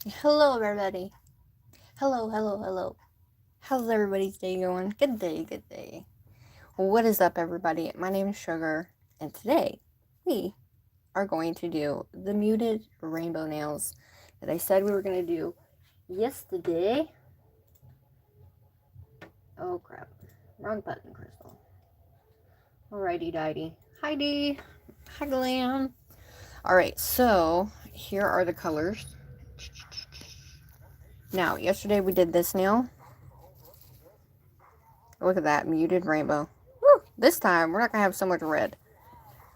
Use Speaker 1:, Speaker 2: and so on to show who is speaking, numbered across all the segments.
Speaker 1: Hello, everybody. Hello. How's everybody's day going? Good day. What is up, everybody? My name is Sugar, and today we are going to do the muted rainbow nails that I said we were going to do yesterday. Oh, crap. Wrong button, Crystal. Alrighty, dighty. Hi, Dee. Hi, Glam. Alright, so here are the colors. Now, yesterday we did this nail. Look at that, muted rainbow. Woo! This time, we're not going to have so much red.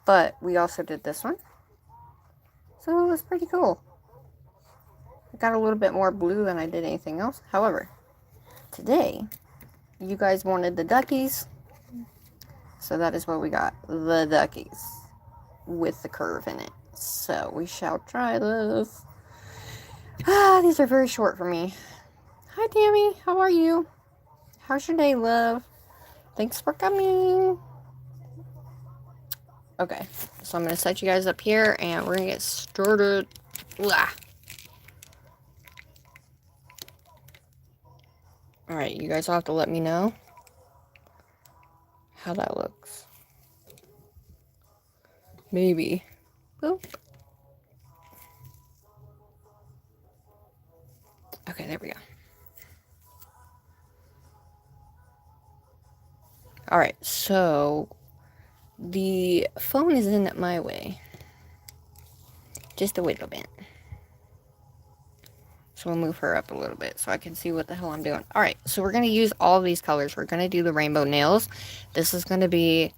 Speaker 1: But we also did this one. So it was pretty cool. I got a little bit more blue than I did anything else. However, today, you guys wanted the duckies. So that is what we got. The duckies. With the curve in it. So we shall try this. These are very short for me. Hi, Tammy. How are you? How's your day, love? Thanks for coming. Okay, so I'm going to set you guys up here, and we're going to get started. Blah. Alright, you guys will have to let me know how that looks. Maybe. Boop. Okay, there we go. Alright, so the phone is in my way. Just a little bit. So we'll move her up a little bit so I can see what the hell I'm doing. Alright, so we're going to use all of these colors. We're going to do the rainbow nails. This is going to be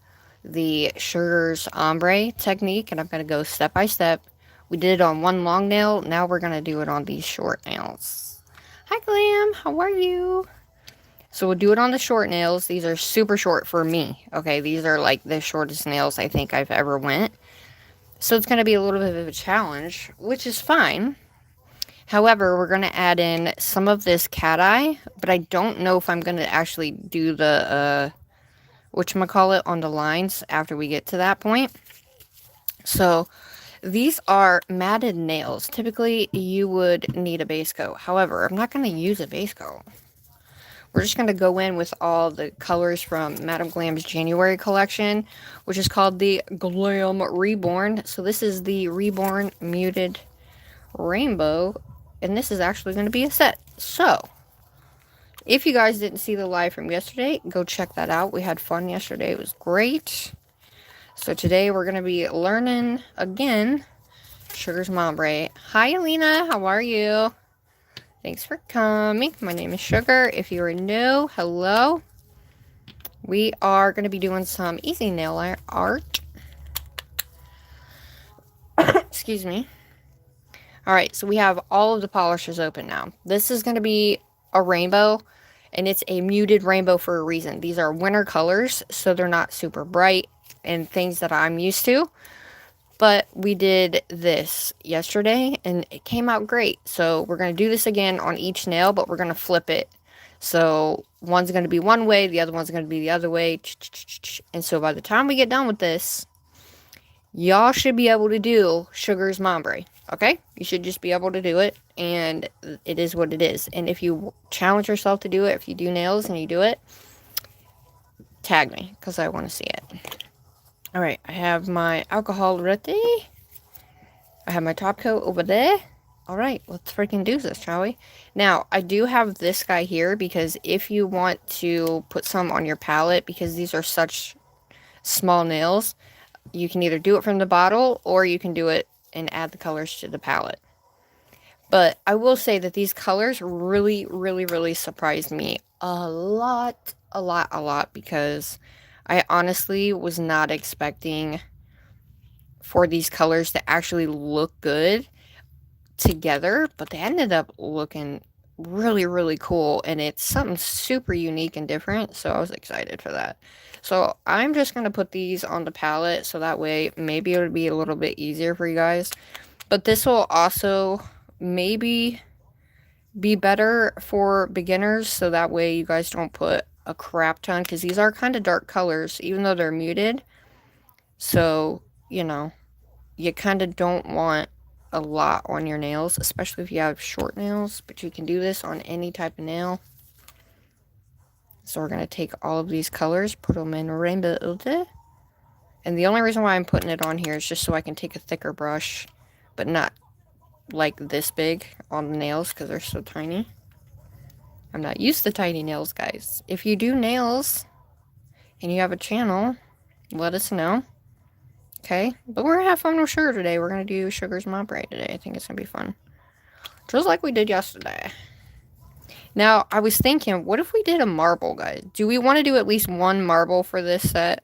Speaker 1: the Sugar's ombre technique, and I'm going to go step by step. We did it on one long nail. Now we're going to do it on these short nails. Hi, Glam. How are you? So we'll do it on the short nails. These are super short for me. Okay, these are like the shortest nails I think I've ever went. So it's going to be a little bit of a challenge, which is fine. However, we're going to add in some of this cat eye, but I don't know if I'm going to actually do the, whatchamacallit on the lines after we get to that point. So these are matted nails. Typically, you would need a base coat. However, I'm not going to use a base coat. We're just going to go in with all the colors from Madame Glam's January collection, which is called the Glam Reborn. So this is the Reborn Muted Rainbow, and this is actually going to be a set. So, if you guys didn't see the live from yesterday, go check that out. We had fun yesterday. It was great. So today we're going to be learning again Sugar's Mombre. Hi, Alina. How are you? Thanks for coming. My name is Sugar. If you are new, hello. We are going to be doing some easy nail art. Excuse me. Alright, so we have all of the polishers open now. This is going to be a rainbow, and it's a muted rainbow for a reason. These are winter colors, so they're not super bright and things that I'm used to. But we did this yesterday, and it came out great. So we're going to do this again on each nail, but we're going to flip it. So one's going to be one way, the other one's going to be the other way. And so by the time we get done with this, y'all should be able to do Sugar's Mombre. Okay? You should just be able to do it, and it is what it is. And if you challenge yourself to do it, if you do nails and you do it, tag me, because I want to see it. Alright, I have my alcohol ready. I have my top coat over there. Alright, let's freaking do this, shall we? Now, I do have this guy here, because if you want to put some on your palette, because these are such small nails, you can either do it from the bottle, or you can do it and add the colors to the palette. But I will say that these colors really surprised me a lot, because I honestly was not expecting for these colors to actually look good together, but they ended up looking really cool, and it's something super unique and different, so I was excited for that. So I'm just going to put these on the palette, so that way maybe it would be a little bit easier for you guys. But this will also maybe be better for beginners, so that way you guys don't put a crap ton, because these are kind of dark colors, even though they're muted. So, you know, you kind of don't want a lot on your nails, especially if you have short nails, but you can do this on any type of nail. So we're going to take all of these colors, put them in rainbow. And the only reason why I'm putting it on here is just so I can take a thicker brush, but not like this big on the nails because they're so tiny. I'm not used to tiny nails, guys. If you do nails and you have a channel, let us know. Okay? But we're going to have fun with sugar today. We're going to do Sugar's Mombre today. I think it's going to be fun. Just like we did yesterday. Now, I was thinking, what if we did a marble, guys? Do we want to do at least one marble for this set?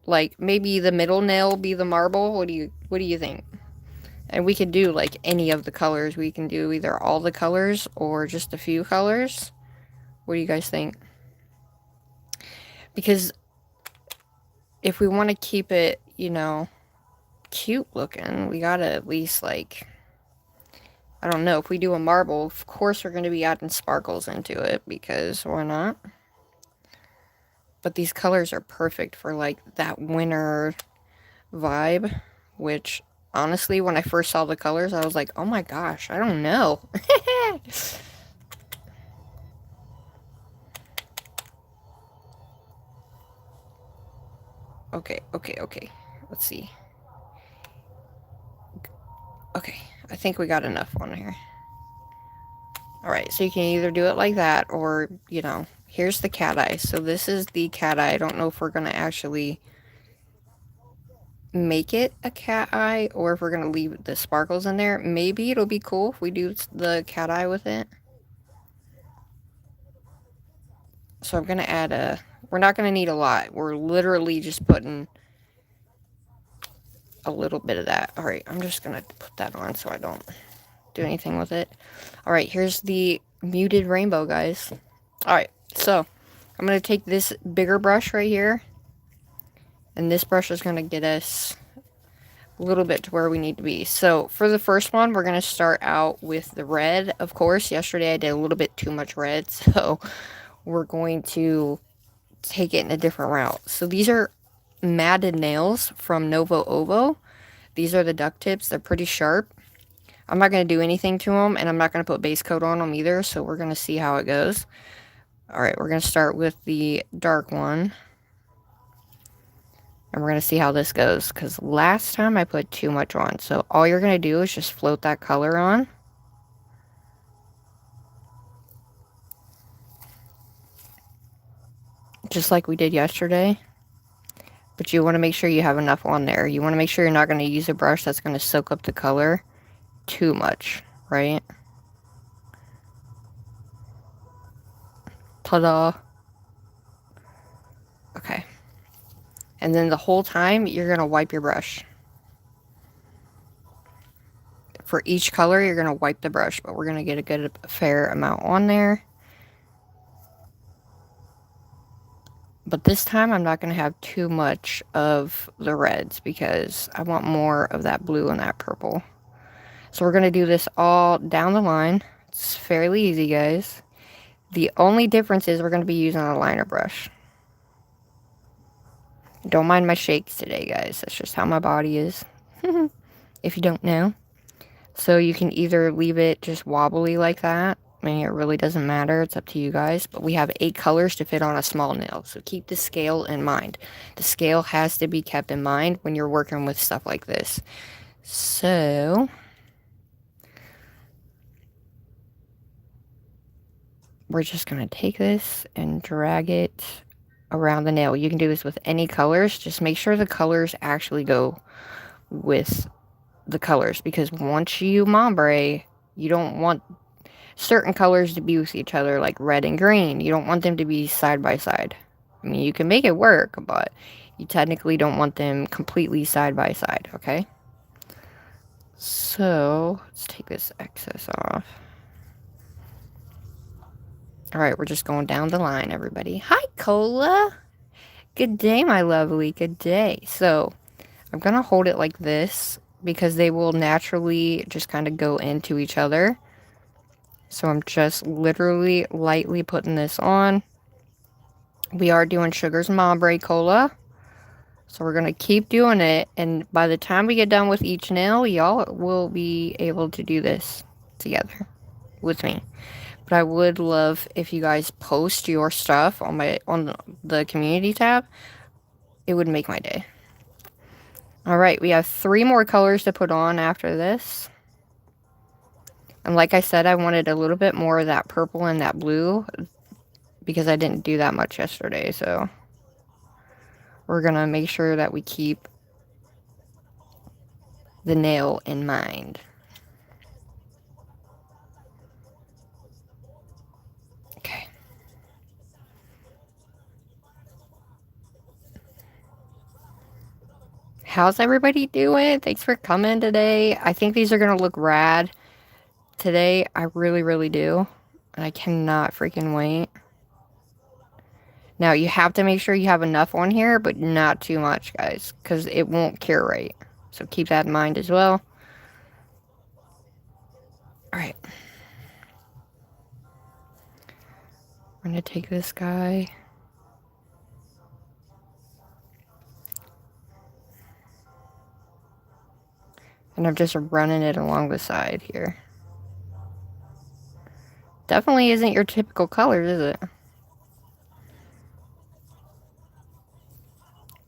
Speaker 1: Like, maybe the middle nail be the marble? What do you think? And we could do, like, any of the colors. We can do either all the colors or just a few colors. What do you guys think? Because if we want to keep it, you know, cute looking, we gotta at least, like, I don't know, if we do a marble, of course we're going to be adding sparkles into it, because why not? But these colors are perfect for, like, that winter vibe, which, honestly, when I first saw the colors, I was like, oh my gosh, I don't know. Okay. Let's see. Okay, I think we got enough on here. Alright, so you can either do it like that, or, you know, here's the cat eye. So this is the cat eye. I don't know if we're going to actually make it a cat eye, or if we're going to leave the sparkles in there. Maybe it'll be cool if we do the cat eye with it. So I'm going to add we're not going to need a lot. We're literally just putting a little bit of that. Alright, I'm just going to put that on so I don't do anything with it. Alright, here's the muted rainbow, guys. Alright, so I'm going to take this bigger brush right here. And this brush is going to get us a little bit to where we need to be. So for the first one, we're going to start out with the red. Of course, yesterday I did a little bit too much red. So we're going to take it in a different route. So these are matted nails from Novo Ovo. These are the duck tips. They're pretty sharp. I'm not going to do anything to them, and I'm not going to put base coat on them either, so we're going to see how it goes. Alright, we're going to start with the dark one. And we're going to see how this goes, because last time I put too much on. So all you're going to do is just float that color on. Just like we did yesterday. But you want to make sure you have enough on there. You want to make sure you're not going to use a brush that's going to soak up the color too much, right? Ta-da! Okay. And then the whole time, you're going to wipe your brush. For each color, you're going to wipe the brush, but we're going to get a good, fair amount on there. But this time, I'm not going to have too much of the reds, because I want more of that blue and that purple. So we're going to do this all down the line. It's fairly easy, guys. The only difference is we're going to be using a liner brush. Don't mind my shakes today, guys. That's just how my body is. If you don't know. So you can either leave it just wobbly like that. I mean, it really doesn't matter. It's up to you guys. But we have 8 colors to fit on a small nail. So keep the scale in mind. The scale has to be kept in mind when you're working with stuff like this. So we're just going to take this and drag it around the nail. You can do this with any colors. Just make sure the colors actually go with the colors, because once you mombre, you don't want certain colors to be with each other, like red and green. You don't want them to be side by side. I mean, you can make it work, but you technically don't want them completely side by side, okay? So let's take this excess off. Alright, we're just going down the line, everybody. Hi, Cola! Good day, my lovely. Good day. So, I'm going to hold it like this, because they will naturally just kind of go into each other. So, I'm just literally lightly putting this on. We are doing Sugar's Mombre Cola. So we're going to keep doing it, and by the time we get done with each nail, y'all will be able to do this together with me. But I would love if you guys post your stuff on the community tab. It would make my day. All right, we have 3 more colors to put on after this. And like I said, I wanted a little bit more of that purple and that blue because I didn't do that much yesterday, so we're going to make sure that we keep the nail in mind. Okay. How's everybody doing? Thanks for coming today. I think these are going to look rad today. I really, really do. And I cannot freaking wait. Now, you have to make sure you have enough on here, but not too much, guys, because it won't cure right. So keep that in mind as well. Alright. I'm going to take this guy. And I'm just running it along the side here. Definitely isn't your typical colors, is it?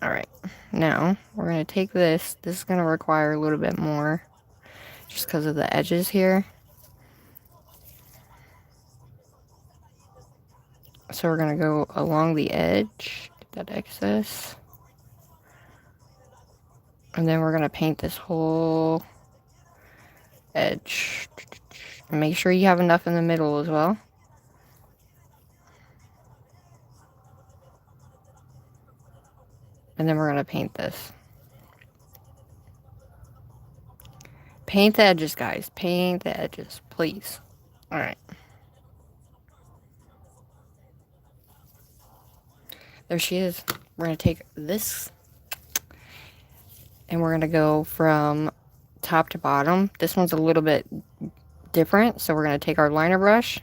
Speaker 1: Alright. Now, we're going to take this. This is going to require a little bit more. Just because of the edges here. So we're going to go along the edge. Get that excess. And then we're going to paint this whole edge. Make sure you have enough in the middle as well. And then we're going to paint this. Paint the edges, guys. Paint the edges, please. Alright. There she is. We're going to take this. And we're going to go from top to bottom. This one's a little bit different. So we're going to take our liner brush.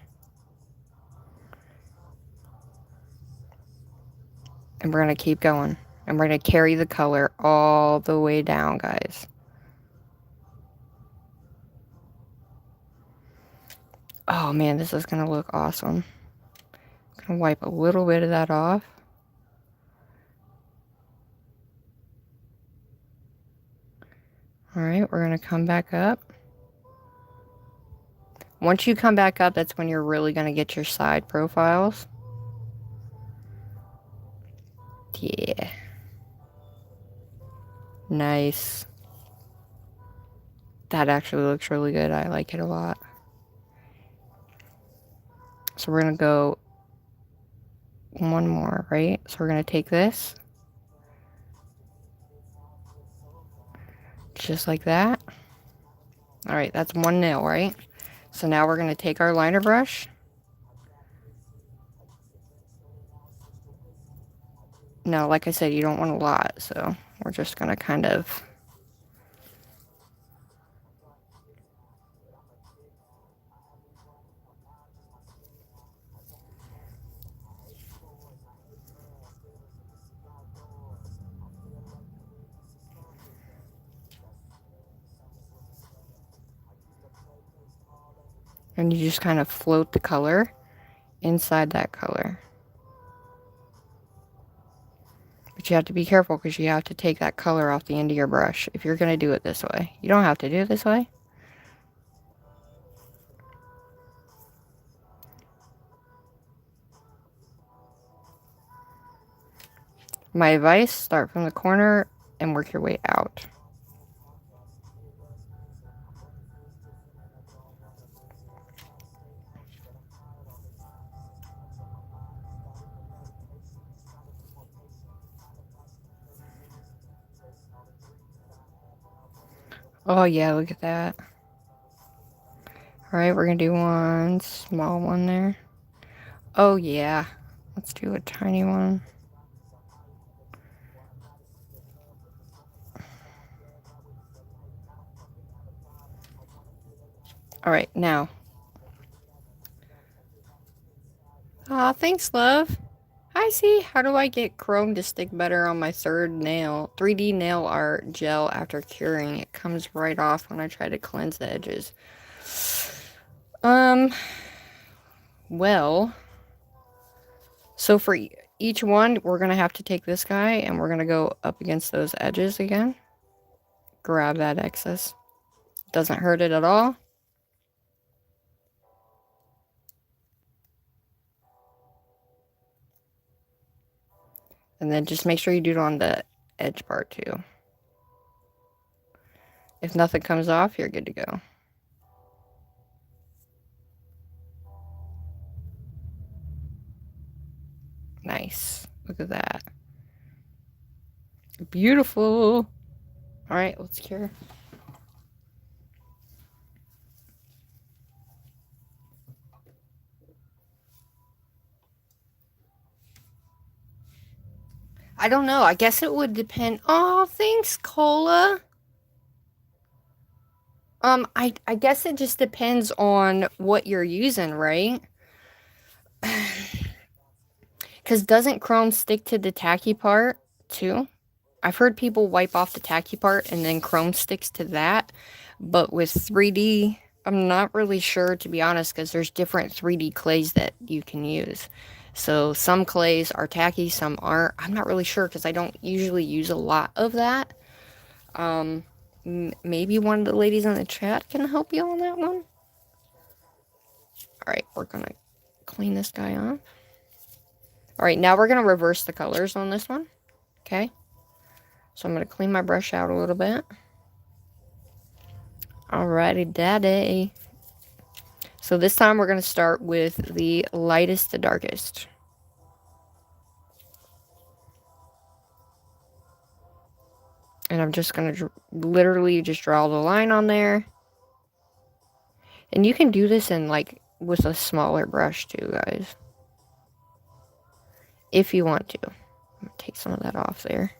Speaker 1: And we're going to keep going. And we're going to carry the color all the way down, guys. Oh man, this is going to look awesome. I'm going to wipe a little bit of that off. Alright, we're going to come back up. Once you come back up, that's when you're really going to get your side profiles. Yeah. Nice. That actually looks really good. I like it a lot. So we're going to go one more, right? So we're going to take this. Just like that. Alright, that's one nail, right? So now we're going to take our liner brush. Now, like I said, you don't want a lot, so we're just going to kind of... And you just kind of float the color inside that color. But you have to be careful because you have to take that color off the end of your brush if you're going to do it this way. You don't have to do it this way. My advice, start from the corner and work your way out. Oh yeah, look at that. Alright, we're going to do one small one there. Oh yeah, let's do a tiny one. Alright, now. Aw, thanks, love. I see. How do I get chrome to stick better on my third nail? 3D nail art gel after curing. It comes right off when I try to cleanse the edges. Um, well, so for each one, we're going to have to take this guy and we're going to go up against those edges again. Grab that excess. Doesn't hurt it at all. And then just make sure you do it on the edge part too. If nothing comes off, you're good to go. Nice. Look at that. Beautiful. All right, let's cure. I don't know. I guess it would depend. Oh, thanks, Cola. I guess it just depends on what you're using, right? Because doesn't chrome stick to the tacky part too? I've heard people wipe off the tacky part and then chrome sticks to that. But with 3D, I'm not really sure, to be honest, because there's different 3D clays that you can use. So some clays are tacky, some aren't. I'm not really sure because I don't usually use a lot of that. Maybe one of the ladies in the chat can help you on that one. Alright, we're going to clean this guy off. Alright, now we're going to reverse the colors on this one. Okay. So I'm going to clean my brush out a little bit. Alrighty, daddy. So this time we're going to start with the lightest to darkest. And I'm just going to literally just draw the line on there. And you can do this in like with a smaller brush too, guys. If you want to. I'm going to take some of that off there.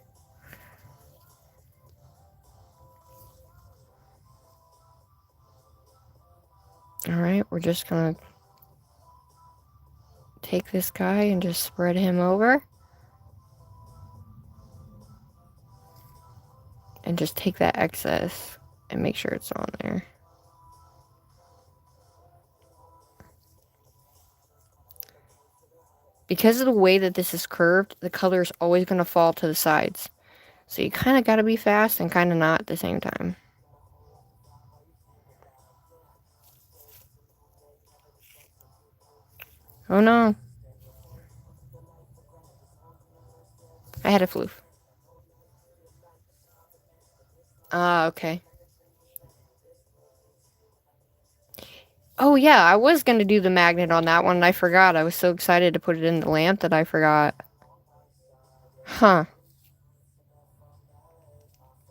Speaker 1: Alright, we're just going to take this guy and just spread him over. And just take that excess and make sure it's on there. Because of the way that this is curved, the color is always going to fall to the sides. So you kind of got to be fast and kind of not at the same time. Oh no. I had a floof. Ah, okay. Oh yeah, I was going to do the magnet on that one and I forgot. I was so excited to put it in the lamp that I forgot. Huh.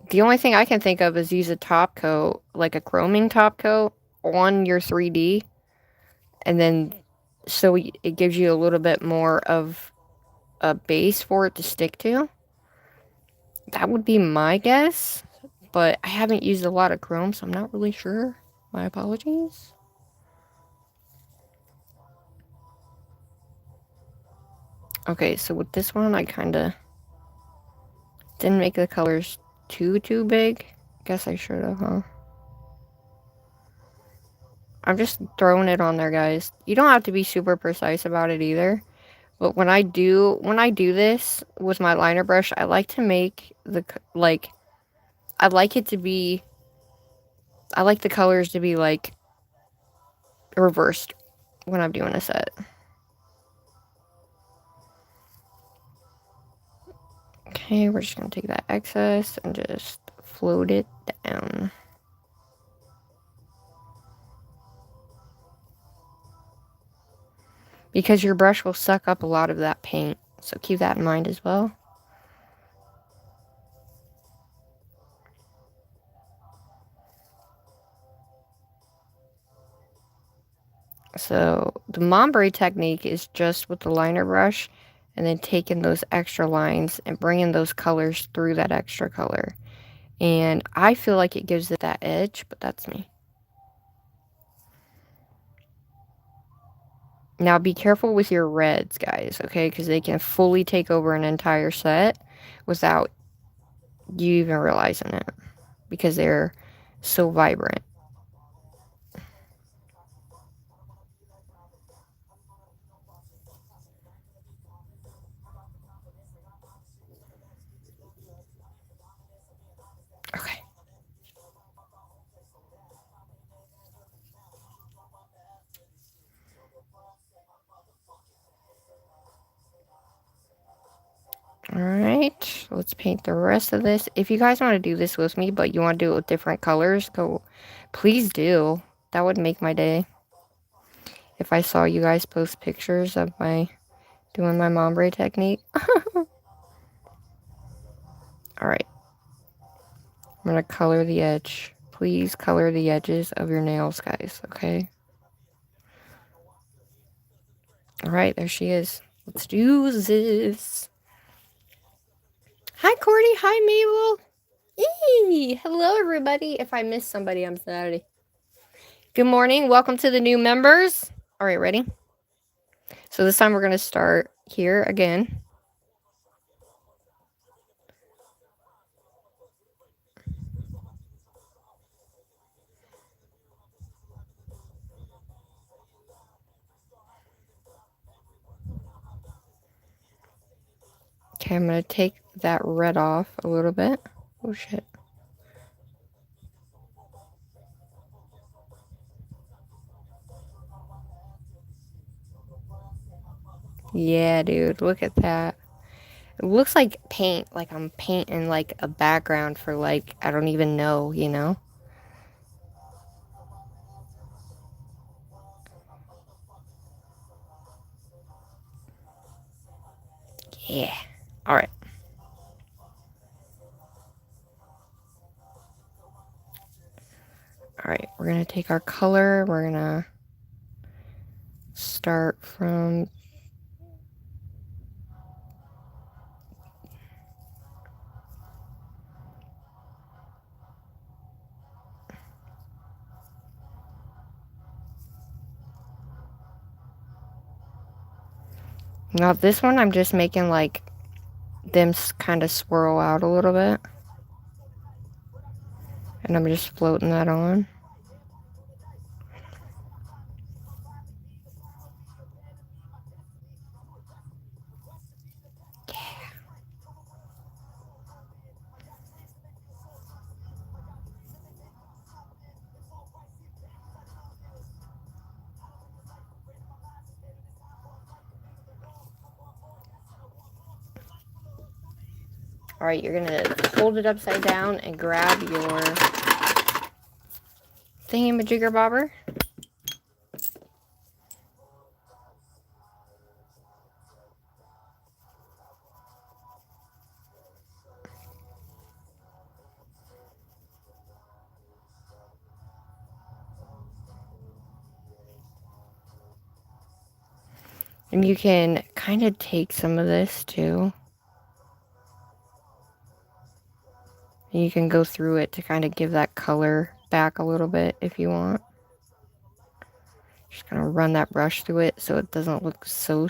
Speaker 1: The only thing I can think of is use a top coat, like a chroming top coat, on your 3D. And then, so it gives you a little bit more of a base for it to stick to. That would be my guess. But I haven't used a lot of chrome, so I'm not really sure. My apologies. Okay, so with this one, I kind of didn't make the colors too big. Guess I should have, huh? I'm just throwing it on there, guys. You don't have to be super precise about it either. But when I do this with my liner brush, I like to make the, like, I like it to be, I like the colors to be, like, reversed when I'm doing a set. Okay, we're just going to take that excess and just float it down. Because your brush will suck up a lot of that paint, so keep that in mind as well. So the mombre technique is just with the liner brush and then taking those extra lines and bringing those colors through that extra color. And I feel like it gives it that edge, but that's me. Now be careful with your reds, guys, okay? Because they can fully take over an entire set without you even realizing it. Because they're so vibrant. Okay. Alright, let's paint the rest of this. If you guys want to do this with me, but you want to do it with different colors, please do. That would make my day. If I saw you guys post pictures of doing my mombre technique. Alright, I'm going to color the edge. Please color the edges of your nails, guys, okay? Alright, there she is. Let's do this. Hi, Cordy. Hi, Mabel. Hey, hello, everybody. If I missed somebody, I'm sorry. Good morning. Welcome to the new members. All right, ready? So this time we're going to start here again. Okay, I'm going to take that red off a little bit. Oh, shit. Yeah, dude, look at that. It looks like paint, like I'm painting like a background for like, I don't even know, you know? Yeah. All right. All right, we're going to take our color. We're going to start from now this one I'm just making like them kind of swirl out a little bit. And I'm just floating that on. Alright, you're gonna hold it upside down and grab your thingy-majigger bobber. And you can kind of take some of this too. And you can go through it to kind of give that color back a little bit if you want. Just gonna run that brush through it so it doesn't look so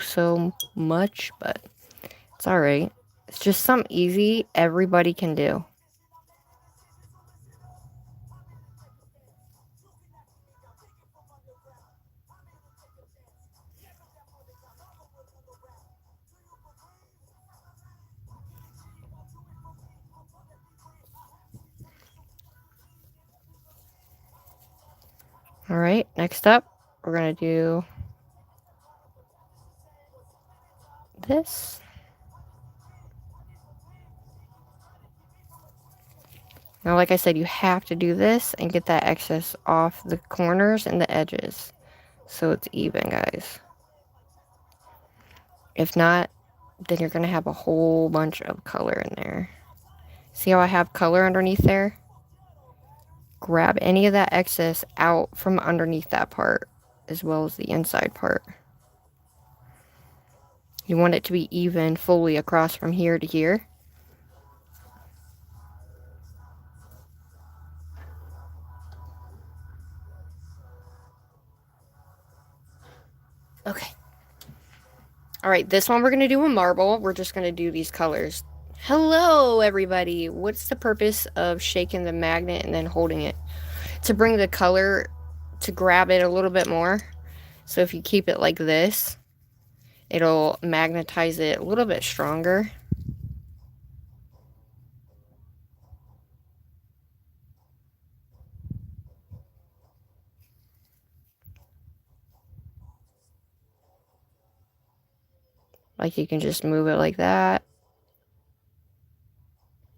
Speaker 1: much, but it's alright. It's just something easy everybody can do. Alright, next up, we're gonna do this. Now, like I said, you have to do this and get that excess off the corners and the edges so it's even, guys. If not, then you're going to have a whole bunch of color in there. See how I have color underneath there? Grab any of that excess out from underneath that part, as well as the inside part. You want it to be even fully across from here to here. Okay, All right, this one we're going to do a marble. We're just going to do these colors. Hello, everybody. What's the purpose of shaking the magnet and then holding it? To bring the color, to grab it a little bit more. So if you keep it like this, it'll magnetize it a little bit stronger. Like you can just move it like that.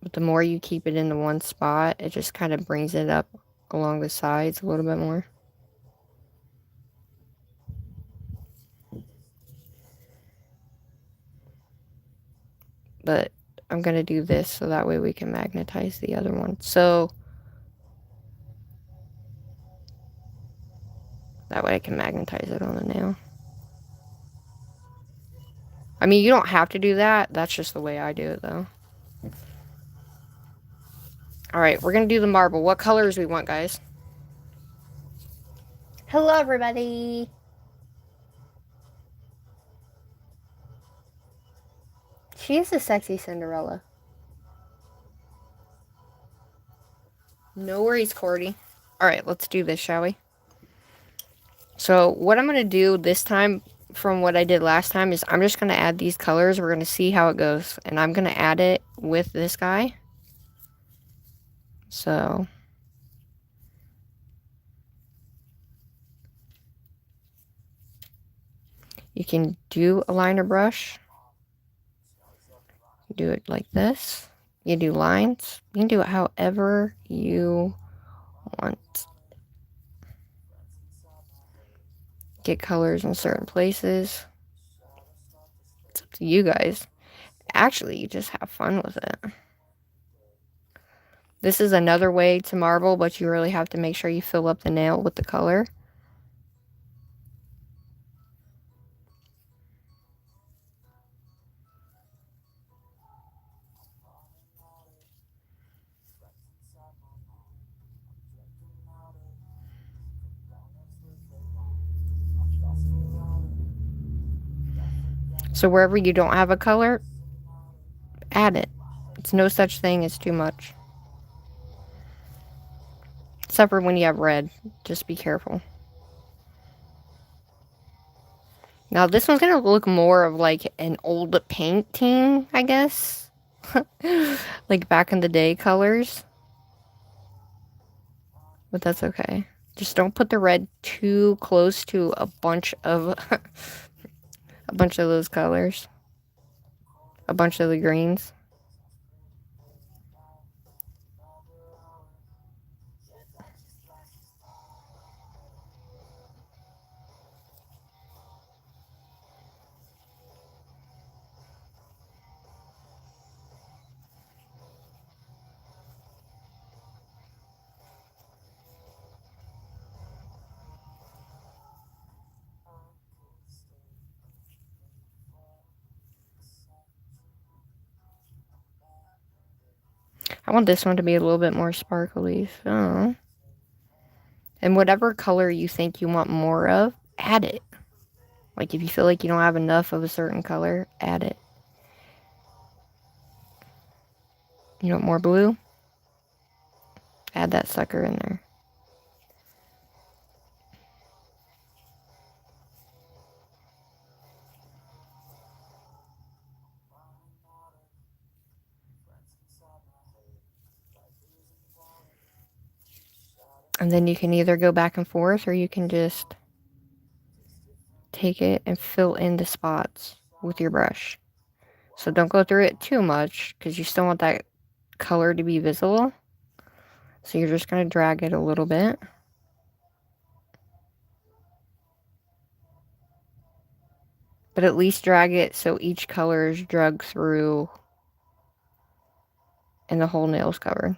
Speaker 1: But the more you keep it in the one spot, it just kind of brings it up along the sides a little bit more. But I'm going to do this so that way we can magnetize the other one. So that way I can magnetize it on the nail. I mean, you don't have to do that. That's just the way I do it, though. Alright, we're going to do the marble. What colors we want, guys? Hello, everybody. She is a sexy Cinderella. No worries, Cordy. Alright, let's do this, shall we? So, what I'm going to do this time from what I did last time is I'm just going to add these colors. We're going to see how it goes. And I'm going to add it with this guy. So, you can do a liner brush. Do it like this. You do lines. You can do it however you want. Get colors in certain places. It's up to you guys. Actually, you just have fun with it. This is another way to marble, but you really have to make sure you fill up the nail with the color. So wherever you don't have a color, add it. It's no such thing as too much. Except for when you have red. Just be careful. Now this one's going to look more of like an old painting, I guess. Like back in the day colors. But that's okay. Just don't put the red too close to a bunch of a bunch of those colors. A bunch of the greens. I want this one to be a little bit more sparkly. So, and whatever color you think you want more of, add it. Like if you feel like you don't have enough of a certain color, add it. You want more blue? Add that sucker in there. And then you can either go back and forth or you can just take it and fill in the spots with your brush. So don't go through it too much because you still want that color to be visible. So you're just going to drag it a little bit. But at least drag it so each color is dragged through and the whole nail's covered.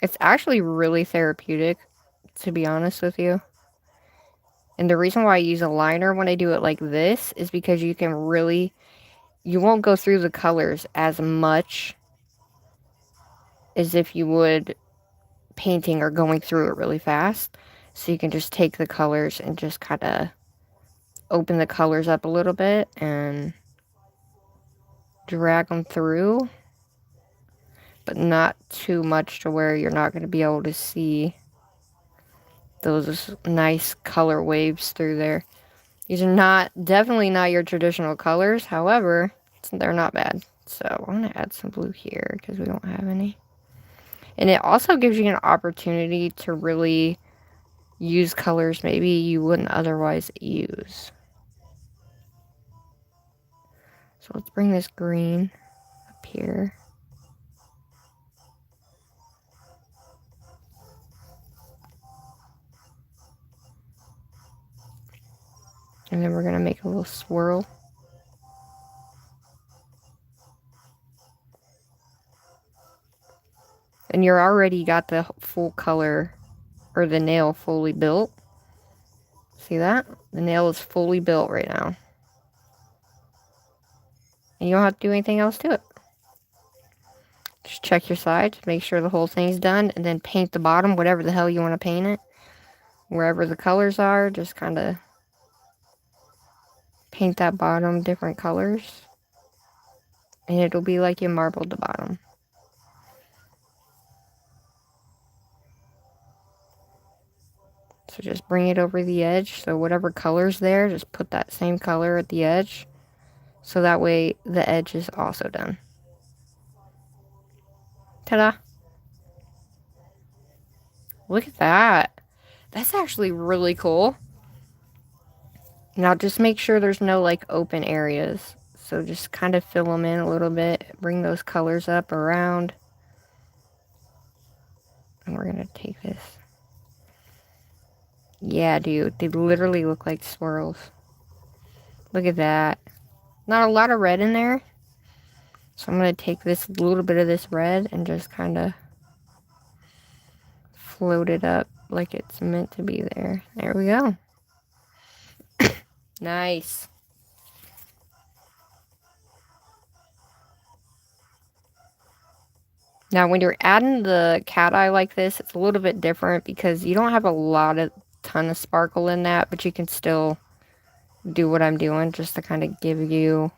Speaker 1: It's actually really therapeutic, to be honest with you. And the reason why I use a liner when I do it like this is because you can really you won't go through the colors as much as if you would painting or going through it really fast. So you can just take the colors and just kind of open the colors up a little bit and drag them through, but not too much to where you're not going to be able to see those nice color waves through there. These are definitely not your traditional colors. However, they're not bad. So I'm going to add some blue here because we don't have any. And it also gives you an opportunity to really use colors maybe you wouldn't otherwise use. So let's bring this green up here. And then we're going to make a little swirl. And you're already got the full color, or the nail fully built. See that? The nail is fully built right now. And you don't have to do anything else to it. Just check your sides, make sure the whole thing's done, and then paint the bottom, whatever the hell you want to paint it. Wherever the colors are, just kind of paint that bottom different colors. And it'll be like you marbled the bottom. So just bring it over the edge. So whatever color's there, just put that same color at the edge. So that way the edge is also done. Ta-da! Look at that. That's actually really cool. Now just make sure there's no like open areas. So just kind of fill them in a little bit. Bring those colors up around. And we're going to take this. Yeah, dude. They literally look like swirls. Look at that. Not a lot of red in there. So I'm going to take this little bit of this red and just kind of float it up like it's meant to be there. There we go. Nice. Now, when you're adding the cat eye like this, it's a little bit different because you don't have a ton of sparkle in that, but you can still do what I'm doing just to kind of give you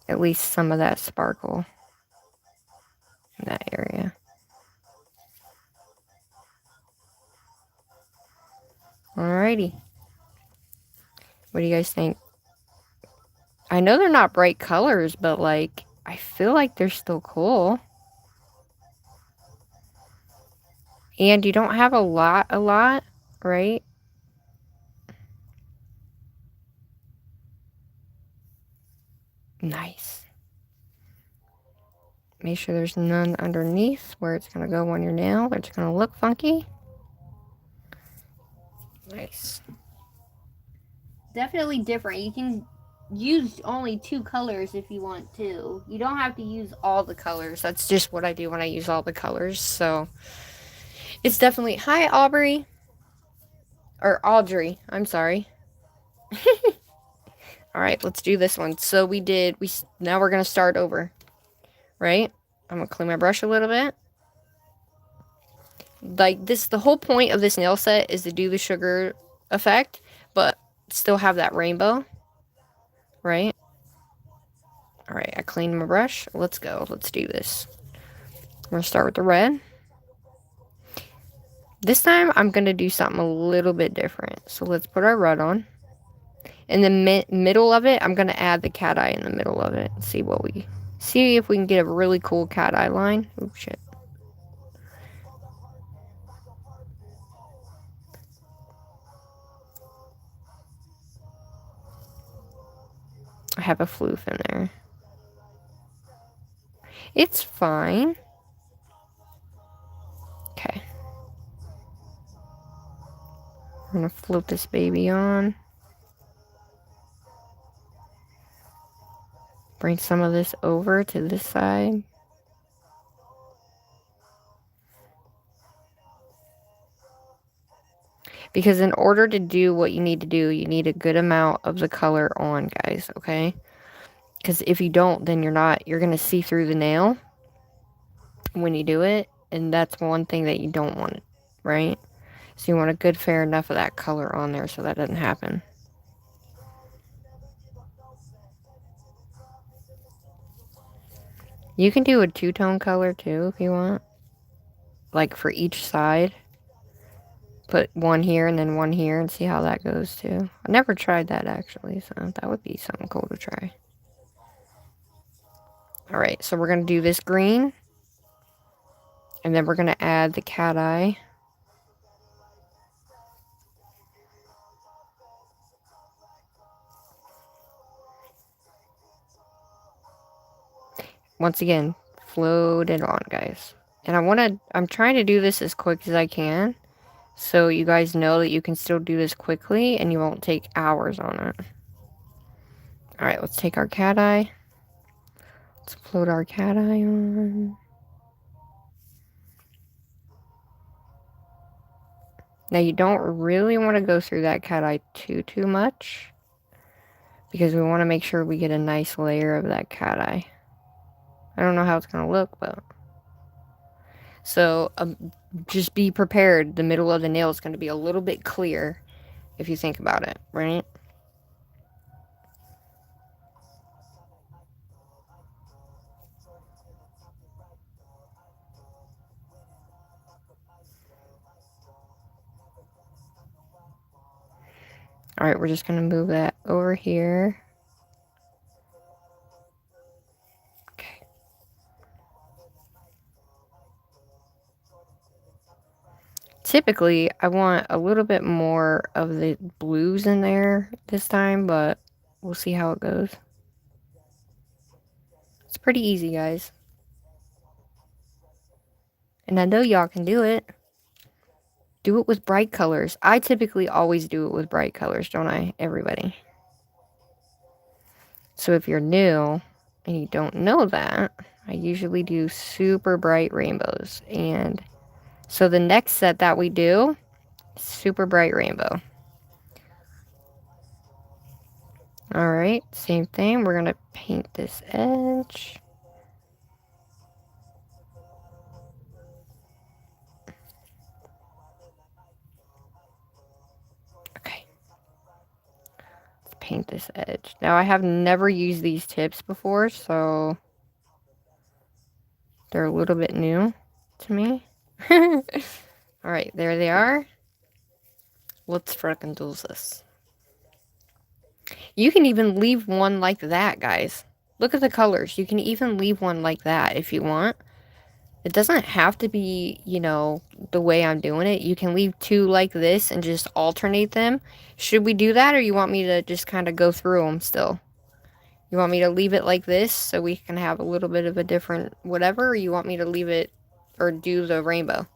Speaker 1: at least some of that sparkle in that area. Alrighty. What do you guys think? I know they're not bright colors, but like, I feel like they're still cool. And you don't have a lot, right? Nice. Make sure there's none underneath where it's going to go on your nail. It's going to look funky. Nice. Definitely different. You can use only 2 colors if you want to. You don't have to use all the colors. That's just what I do when I use all the colors. So it's definitely... Hi, Aubrey. Or Audrey. I'm sorry. Alright, let's do this one. So now we're going to start over. Right? I'm going to clean my brush a little bit. Like this, the whole point of this nail set is to do the sugar effect, but still have that rainbow. Right? Alright, I cleaned my brush. Let's go. Let's do this. I'm going to start with the red. This time, I'm going to do something a little bit different. So let's put our red on. In the middle of it, I'm going to add the cat eye in the middle of it. See if we can get a really cool cat eye line. Oh, shit. I have a floof in there. It's fine. Okay. I'm going to float this baby on. Bring some of this over to this side. Because in order to do what you need to do, you need a good amount of the color on, guys, okay? Because if you don't, then you're going to see through the nail when you do it. And that's one thing that you don't want, right? So you want a good fair enough of that color on there so that doesn't happen. You can do a two-tone color too if you want. Like for each side. Put one here and then one here and see how that goes too. I never tried that actually, so that would be something cool to try. Alright, so we're going to do this green. And then we're going to add the cat eye. Once again, float it on, guys. And I'm trying to do this as quick as I can. So you guys know that you can still do this quickly and you won't take hours on it. Alright, let's take our cat eye. Let's float our cat eye on. Now you don't really want to go through that cat eye too much. Because we want to make sure we get a nice layer of that cat eye. I don't know how it's going to look, but... So, just be prepared. The middle of the nail is going to be a little bit clear if you think about it, right? Alright, we're just going to move that over here. Okay. Typically, I want a little bit more of the blues in there this time, but we'll see how it goes. It's pretty easy, guys. And I know y'all can do it. Do it with bright colors. I typically always do it with bright colors, don't I, everybody? So if you're new and you don't know that, I usually do super bright rainbows. And so the next set that we do, super bright rainbow. Alright, same thing. We're going to paint this edge. Okay. Let's paint this edge. Now, I have never used these tips before, so they're a little bit new to me. Alright, there they are. Let's frickin' do this. You can even leave one like that, guys. Look at the colors. You can even leave one like that if you want. It doesn't have to be, you know, the way I'm doing it. You can leave two like this and just alternate them. Should we do that, or you want me to just kind of go through them still? You want me to leave it like this so we can have a little bit of a different whatever, or you want me to leave it or do the rainbow?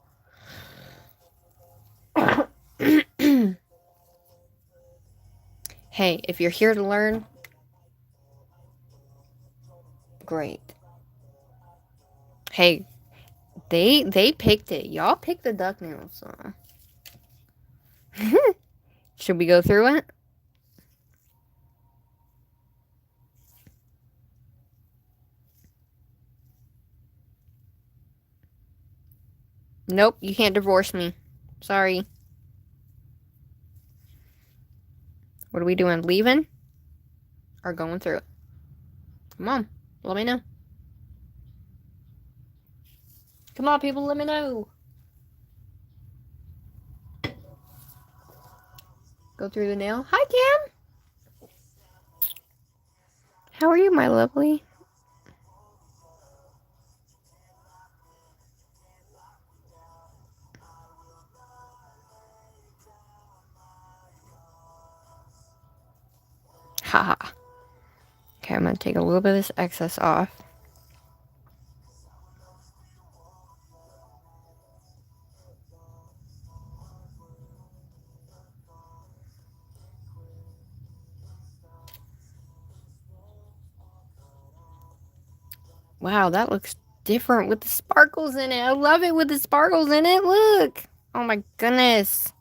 Speaker 1: Hey, if you're here to learn, great. Hey, they picked it. Y'all picked the duck nails, so. Should we go through it? Nope, you can't divorce me. Sorry. What are we doing? Leaving? Or going through it? Come on, let me know. Come on, people, let me know. Go through the nail. Hi, Cam. How are you, my lovely? Haha. Okay, I'm going to take a little bit of this excess off. Wow, that looks different with the sparkles in it. I love it with the sparkles in it. Look. Oh my goodness.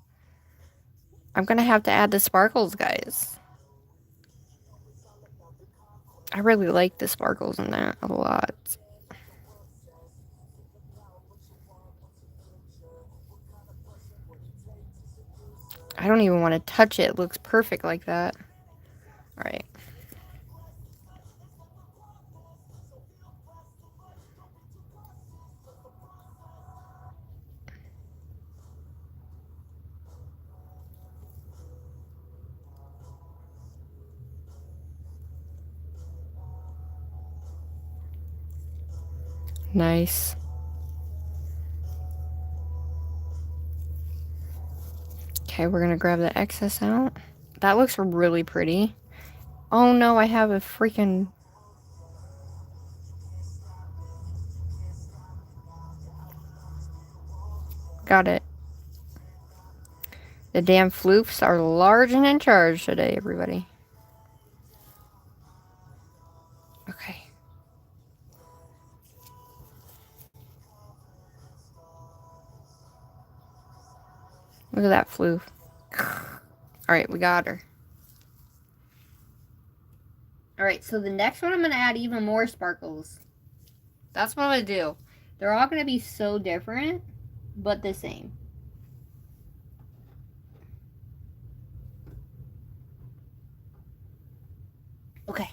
Speaker 1: I'm gonna have to add the sparkles, guys. I really like the sparkles in that a lot. I don't even want to touch it. It looks perfect like that. Alright. Nice. Okay, we're gonna grab the excess out. That looks really pretty. Oh no, I have a freaking... Got it. The damn floofs are large and in charge today, everybody. Okay. Look at that floof. Alright, we got her. Alright, so the next one I'm going to add even more sparkles. That's what I'm going to do. They're all going to be so different, but the same. Okay.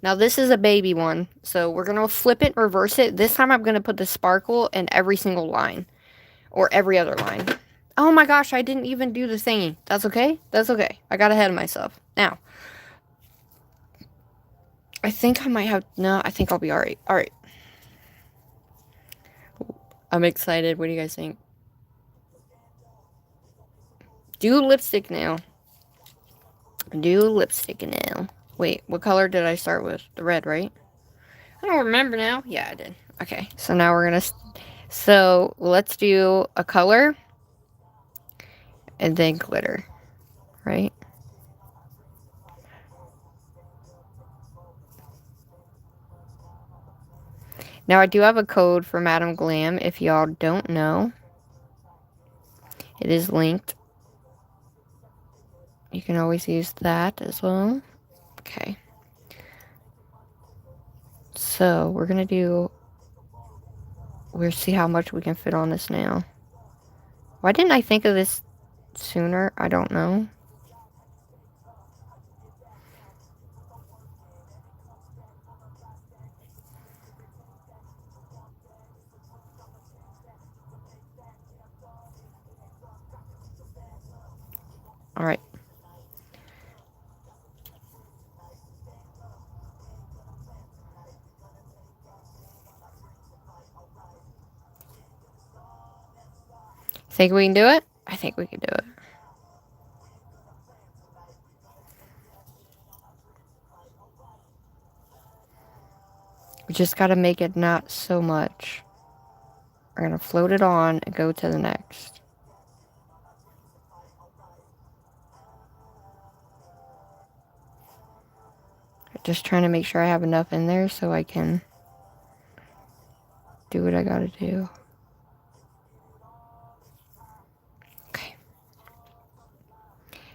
Speaker 1: Now this is a baby one, so we're going to flip it, reverse it. This time I'm going to put the sparkle in every single line, or every other line. Oh my gosh, I didn't even do the thingy. That's okay? That's okay. I got ahead of myself. Now, I think I might have... No, I think I'll be alright. Alright. I'm excited. What do you guys think? Do lipstick nail. Do lipstick nail. Wait, what color did I start with? The red, right? I don't remember now. Yeah, I did. Okay, so now we're gonna... So, let's do a color. And then glitter. Right? Now, I do have a code for Madam Glam, if y'all don't know. It is linked. You can always use that as well. Okay. So, we're gonna do... We'll see how much we can fit on this nail. Why didn't I think of this sooner? I don't know. Alright. Think we can do it? I think we can do it. We just gotta make it not so much. We're gonna float it on and go to the next. Just trying to make sure I have enough in there so I can do what I gotta do. Okay.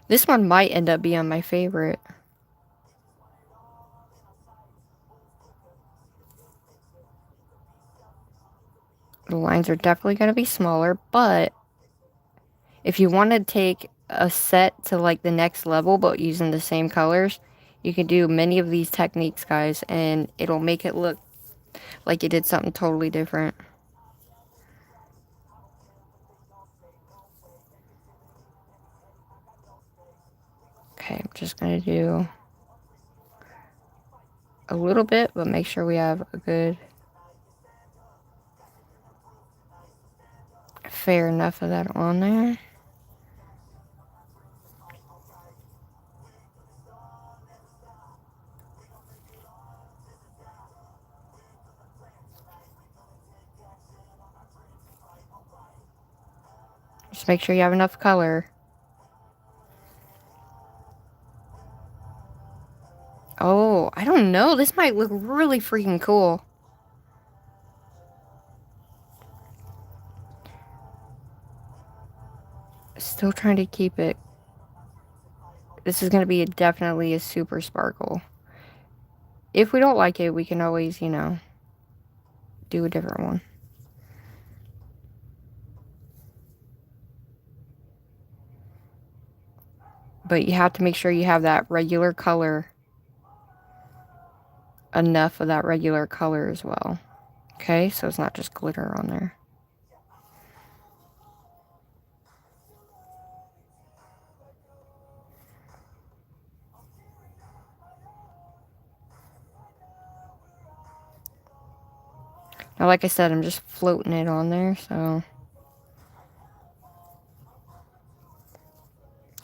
Speaker 1: This one might end up being my favorite. The lines are definitely gonna be smaller, but if you want to take a set to like the next level but using the same colors, you can do many of these techniques, guys, and it'll make it look like you did something totally different. Okay, I'm just gonna do a little bit, but make sure we have a good, fair enough of that on there. Just make sure you have enough color. Oh, I don't know. This might look really freaking cool. Still trying to keep it. This is going to be definitely a super sparkle. If we don't like it, we can always, you know, do a different one. But you have to make sure you have that regular color. Enough of that regular color as well. Okay, so it's not just glitter on there. Now, like I said, I'm just floating it on there, so.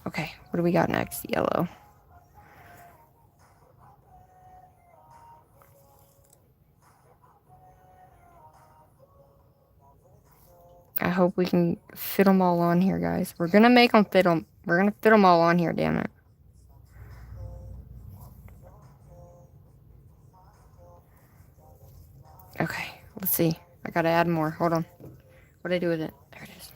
Speaker 1: Okay, what do we got next? Yellow. I hope we can fit them all on here, guys. We're gonna make them fit them. We're gonna fit them all on here, damn it. Okay, let's see. I gotta add more. Hold on. What did I do with it? There it is.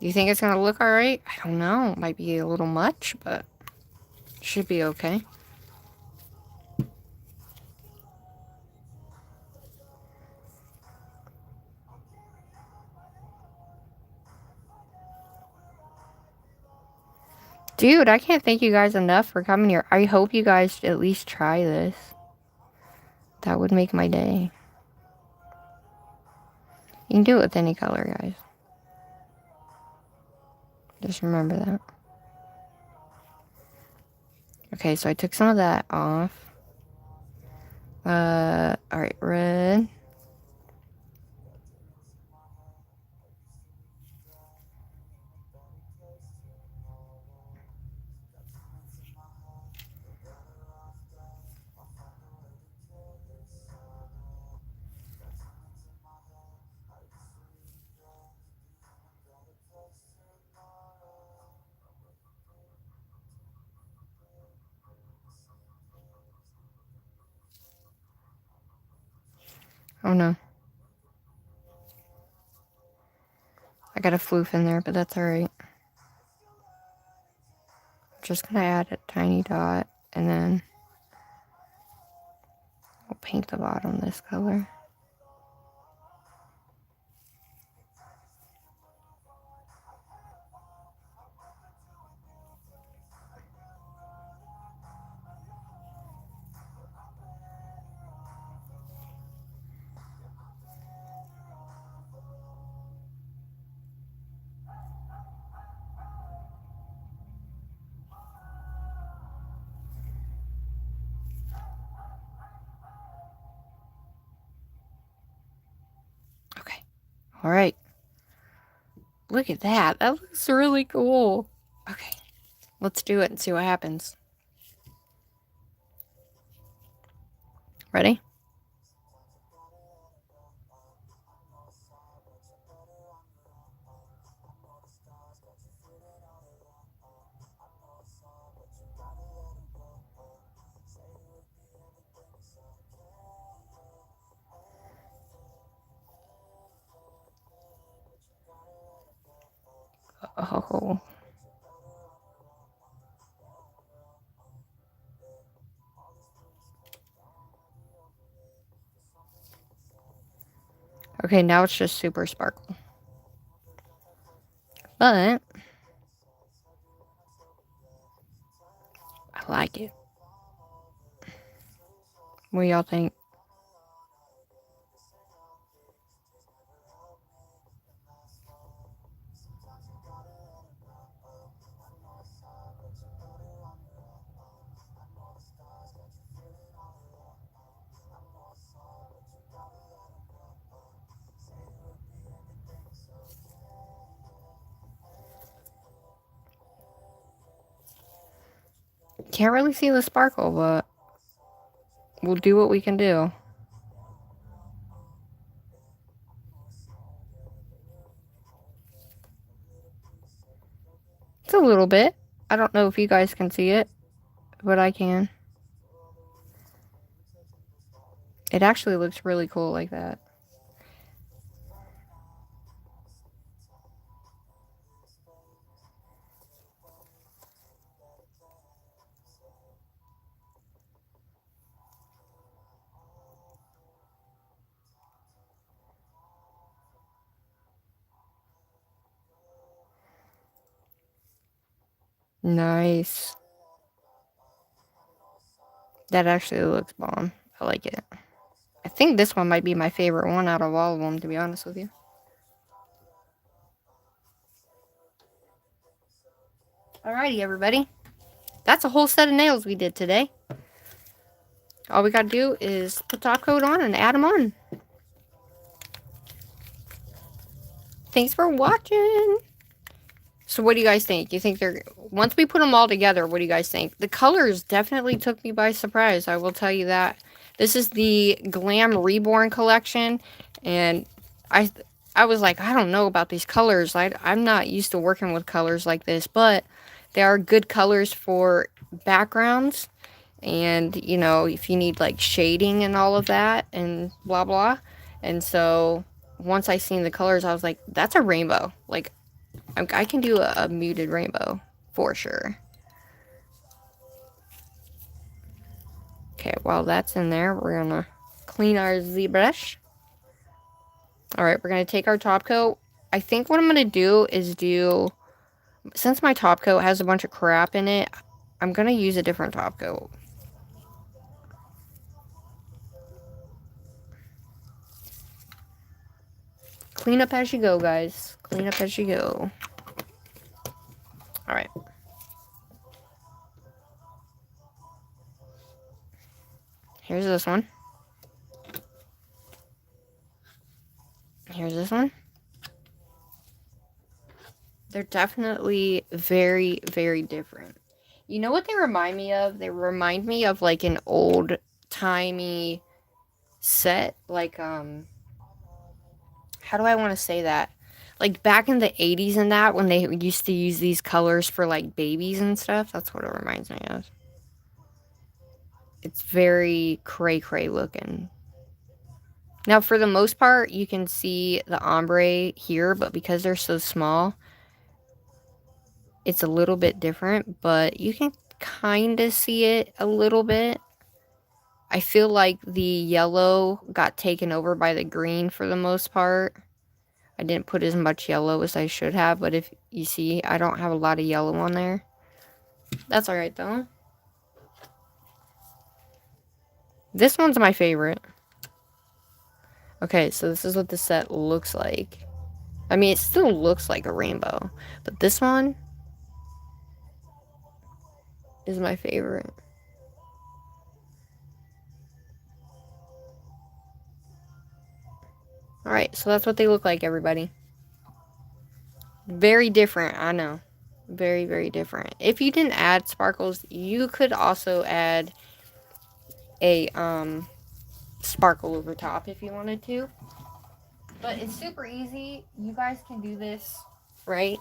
Speaker 1: Do you think it's gonna look alright? I don't know. It might be a little much, but it should be okay. Dude, I can't thank you guys enough for coming here. I hope you guys at least try this. That would make my day. You can do it with any color, guys. Just remember that. Okay, so I took some of that off. Alright, red. Oh no. I got a floof in there, but that's alright. Just gonna add a tiny dot, and then we'll paint the bottom this color. Okay. Alright. Look at that. That looks really cool. Okay. Let's do it and see what happens. Ready? Oh. Okay, now it's just super sparkle. But I like it. What do y'all think? Can't really see the sparkle, but we'll do what we can do. It's a little bit. I don't know if you guys can see it, but I can. It actually looks really cool like that. Nice. That actually looks bomb. I like it. I think this one might be my favorite one out of all of them, to be honest with you. Alrighty, everybody. That's a whole set of nails we did today. All we gotta do is put top coat on and add them on. Thanks for watching. So what do you guys think? You think they're... Once we put them all together, what do you guys think? The colors definitely took me by surprise. I will tell you that. This is the Glam Reborn collection. And I was like, I don't know about these colors. I'm not used to working with colors like this. But they are good colors for backgrounds. And, you know, if you need, like, shading and all of that. And blah, blah. And so... Once I seen the colors, I was like, that's a rainbow. Like, I can do a muted rainbow for sure. Okay, while that's in there, we're gonna clean our ZBrush. Alright, we're gonna take our top coat. I think what I'm gonna do is since my top coat has a bunch of crap in it, I'm gonna use a different top coat. Clean up as you go, guys. Clean up as you go. Alright. Here's this one. Here's this one. They're definitely very, very different. You know what they remind me of? They remind me of like an old-timey set. Like, how do I want to say that? Like back in the 80s and that, when they used to use these colors for like babies and stuff. That's what it reminds me of. It's very cray-cray looking. Now, for the most part, you can see the ombre here, but because they're so small, it's a little bit different, but you can kind of see it a little bit. I feel like the yellow got taken over by the green for the most part. I didn't put as much yellow as I should have, but if you see, I don't have a lot of yellow on there. That's alright, though. This one's my favorite. Okay, so this is what the set looks like. I mean, it still looks like a rainbow, but this one is my favorite. Alright, so that's what they look like, everybody. Very different, I know. Very, very different. If you didn't add sparkles, you could also add a sparkle over top if you wanted to. But it's super easy. You guys can do this, right?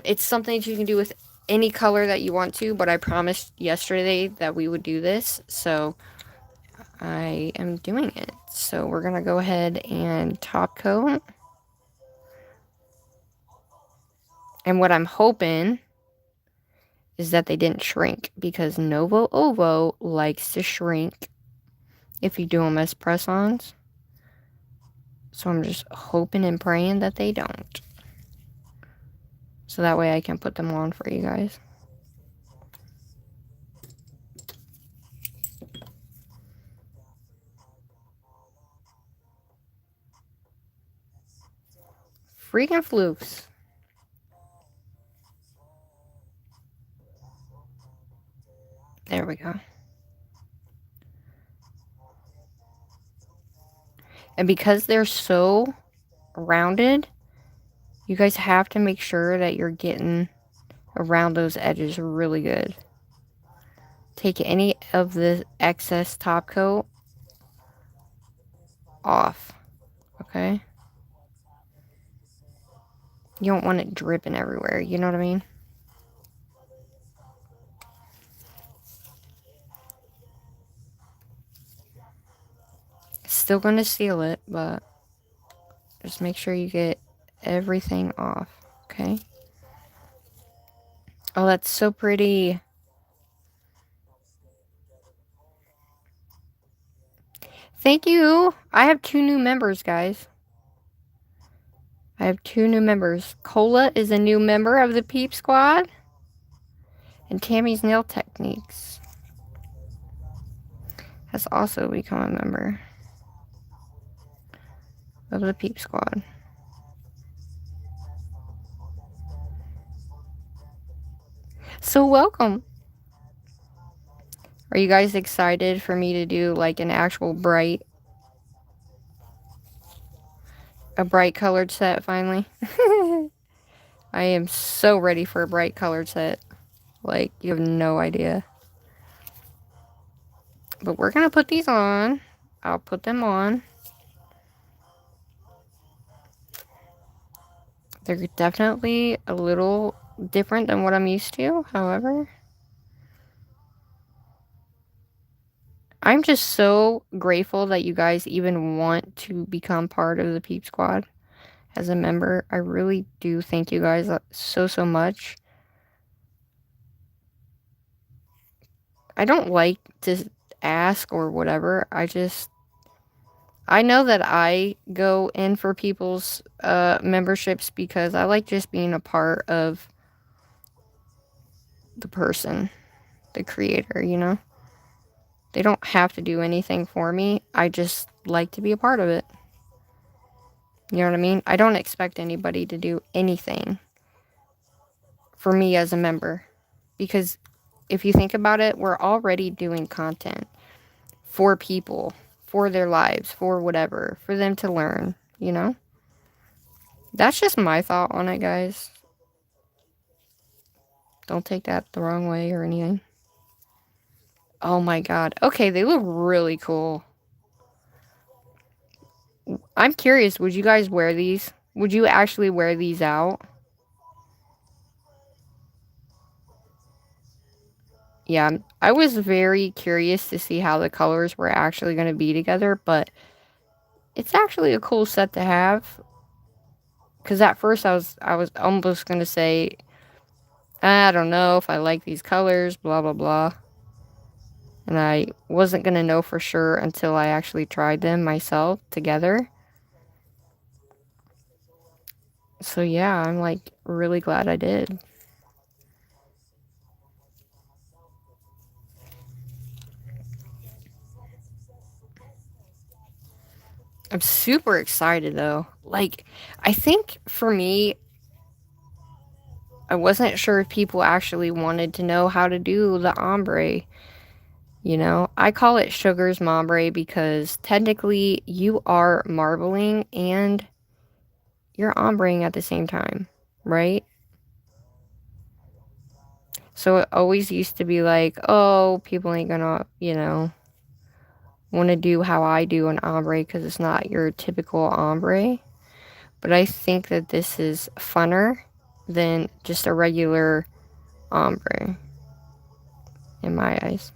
Speaker 1: It's something that you can do with any color that you want to, but I promised yesterday that we would do this, so I am doing it. So we're gonna go ahead and top coat. And what I'm hoping is that they didn't shrink, because Novo Ovo likes to shrink if you do them as press-ons. So I'm just hoping and praying that they don't. So that way I can put them on for you guys. Freaking flukes. There we go. And because they're so rounded, you guys have to make sure that you're getting around those edges really good. Take any of the excess top coat off, okay? You don't want it dripping everywhere, you know what I mean? Still going to seal it, but just make sure you get everything off, okay? Oh, that's so pretty. Thank you. I have 2 new members, guys. I have 2 new members. Cola is a new member of the Peep Squad. And Tammy's Nail Techniques has also become a member of the Peep Squad. So welcome. Are you guys excited for me to do like an actual bright colored set finally? I am so ready for a bright colored set. Like, you have no idea. But we're gonna put these on. I'll put them on. They're definitely a little different than what I'm used to, however. I'm just so grateful that you guys even want to become part of the Peep Squad as a member. I really do thank you guys so much. I don't like to ask or whatever. I know that I go in for people's memberships because I like just being a part of the person, the creator, you know? They don't have to do anything for me. I just like to be a part of it. You know what I mean? I don't expect anybody to do anything for me as a member. Because if you think about it, we're already doing content for people, for their lives, for whatever, for them to learn, you know? That's just my thought on it, guys. Don't take that the wrong way or anything. Oh my god. Okay, they look really cool. I'm curious, would you guys wear these? Would you actually wear these out? Yeah, I was very curious to see how the colors were actually going to be together, but it's actually a cool set to have. Because at first I was almost going to say, I don't know if I like these colors, blah blah blah. And I wasn't going to know for sure until I actually tried them myself together. So yeah, I'm like really glad I did. I'm super excited though. Like, I think for me, I wasn't sure if people actually wanted to know how to do the ombre. You know, I call it Sugar's Mombre because technically you are marbling and you're ombreing at the same time, right? So it always used to be like, oh, people ain't gonna, you know, want to do how I do an ombre because it's not your typical ombre. But I think that this is funner than just a regular ombre in my eyes.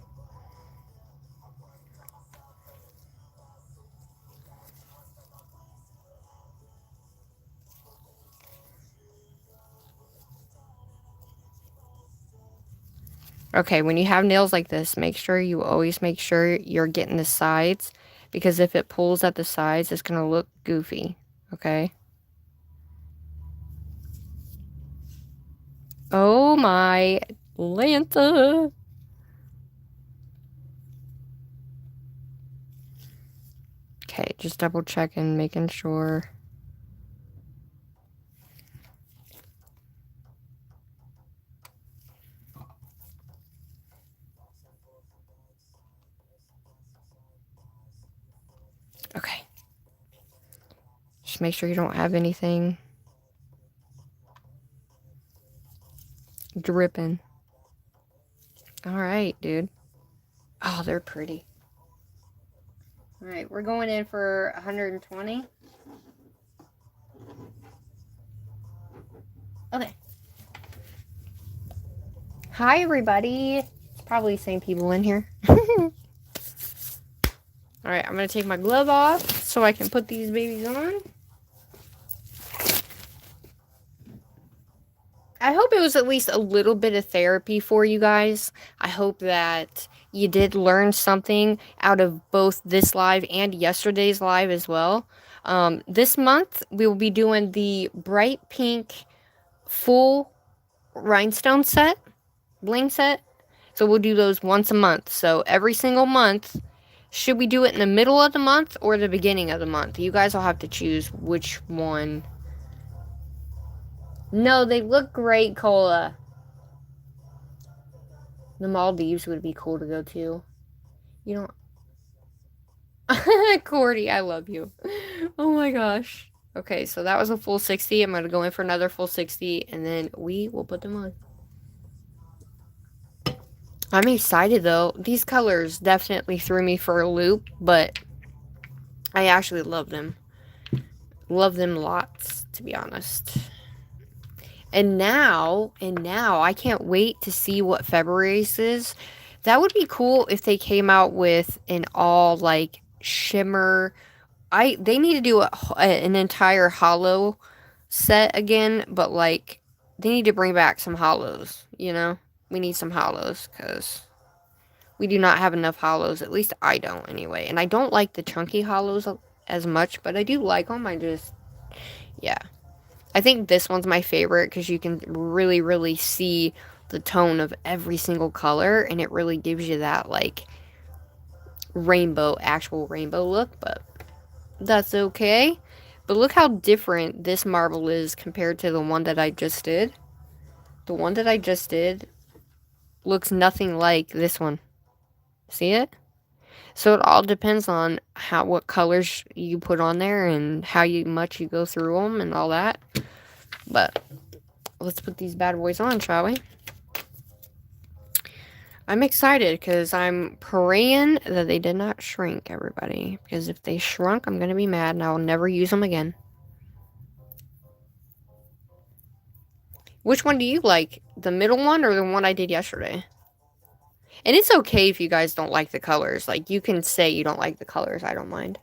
Speaker 1: Okay, when you have nails like this, make sure you always make sure you're getting the sides, because if it pulls at the sides, it's going to look goofy, okay? Oh my Lanta! Okay, just double checking, making sure. Okay. Just make sure you don't have anything dripping. Alright, dude. Oh, they're pretty. Alright, we're going in for 120. Okay. Hi, everybody. It's probably the same people in here. Alright, I'm going to take my glove off so I can put these babies on. I hope it was at least a little bit of therapy for you guys. I hope that you did learn something out of both this live and yesterday's live as well. This month, we will be doing the bright pink full rhinestone set. bling set. So we'll do those once a month. So every single month, should we do it in the middle of the month or the beginning of the month? You guys will have to choose which one. No, they look great, Cola. The Maldives would be cool to go to. You don't. Cordy, I love you. Oh my gosh. Okay, so that was a full 60. I'm going to go in for another full 60, and then we will put them on. I'm excited, though. These colors definitely threw me for a loop, but I actually love them. Love them lots, to be honest. And now, I can't wait to see what February's is. That would be cool if they came out with an all, like, shimmer. They need to do an entire hollow set again, but, like, they need to bring back some hollows, you know? We need some hollows, because we do not have enough hollows. At least I don't, anyway. And I don't like the chunky hollows as much, but I do like them. Yeah. I think this one's my favorite because you can really, really see the tone of every single color, and it really gives you that, like, actual rainbow look, but that's okay. But look how different this marble is compared to the one that I just did. The one that I just did looks nothing like this one. See it? So it all depends on what colors you put on there and how much you go through them and all that. But let's put these bad boys on, shall we? I'm excited because I'm praying that they did not shrink, everybody. Because if they shrunk, I'm going to be mad and I'll never use them again. Which one do you like? The middle one or the one I did yesterday? And it's okay if you guys don't like the colors. Like, you can say you don't like the colors. I don't mind.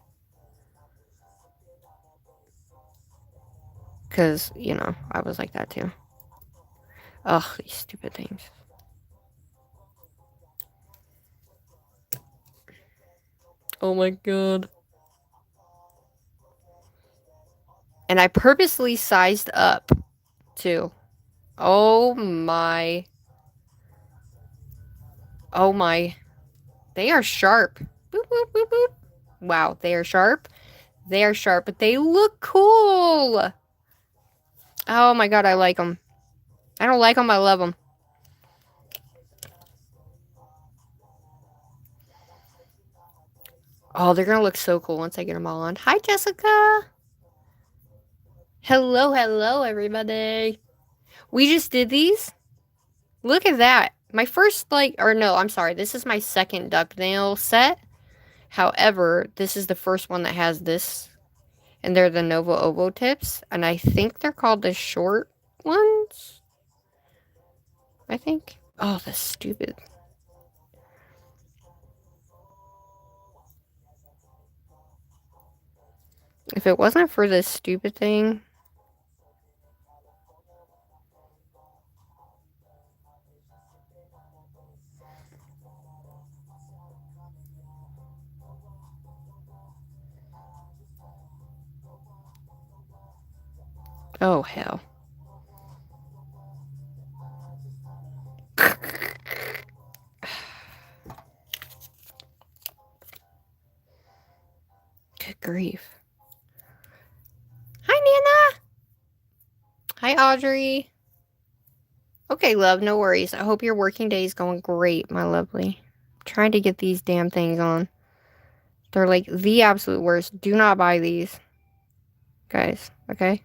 Speaker 1: Because, you know, I was like that too. Ugh, these stupid things. Oh my god. And I purposely sized up, too. Oh my. Oh my. They are sharp. Boop, boop, boop, boop. Wow, they are sharp. They are sharp, but they look cool. Oh my god, I like them. I don't like them, I love them. Oh, they're gonna look so cool once I get them all on. Hi, Jessica. Hello, hello, everybody. We just did these. Look at that. My first, I'm sorry. This is my second duck nail set. However, this is the first one that has this. And they're the Novo Ovo tips. And I think they're called the short ones. I think. Oh, that's stupid. If it wasn't for this stupid thing. Oh, hell. Good grief. Hi, Nana. Hi, Audrey. Okay, love, no worries. I hope your working day is going great, my lovely. I'm trying to get these damn things on. They're like the absolute worst. Do not buy these, guys, okay?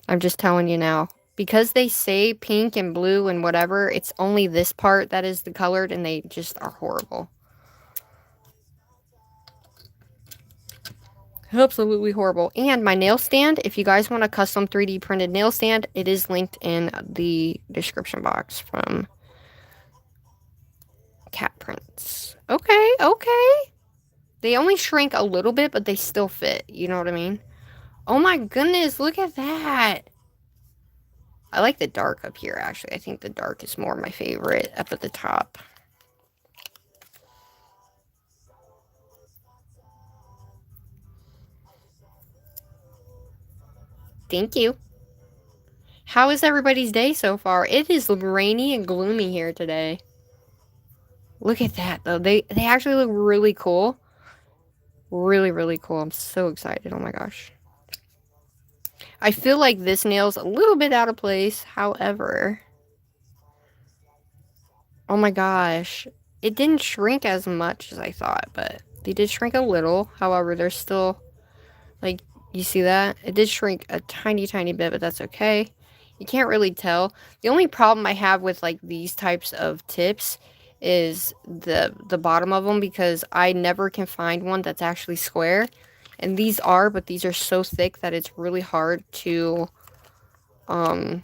Speaker 1: I'm just telling you now. Because they say pink and blue and whatever, it's only this part that is the colored, and they just are horrible. Absolutely horrible. And my nail stand, if you guys want a custom 3D printed nail stand, it is linked in the description box from Cat Prints. Okay, okay. They only shrink a little bit, but they still fit. You know what I mean? Oh my goodness, look at that. I like the dark up here, actually. I think the dark is more my favorite up at the top. Thank you. How is everybody's day so far? It is rainy and gloomy here today. Look at that, though. They actually look really cool. Really, really cool. I'm so excited. Oh my gosh. I feel like this nail's a little bit out of place. However, oh my gosh. It didn't shrink as much as I thought, but they did shrink a little. However, they're still, like, you see that? It did shrink a tiny, tiny bit, but that's okay. You can't really tell. The only problem I have with, like, these types of tips is the bottom of them, because I never can find one that's actually square. And these are, but these are so thick that it's really hard to, it's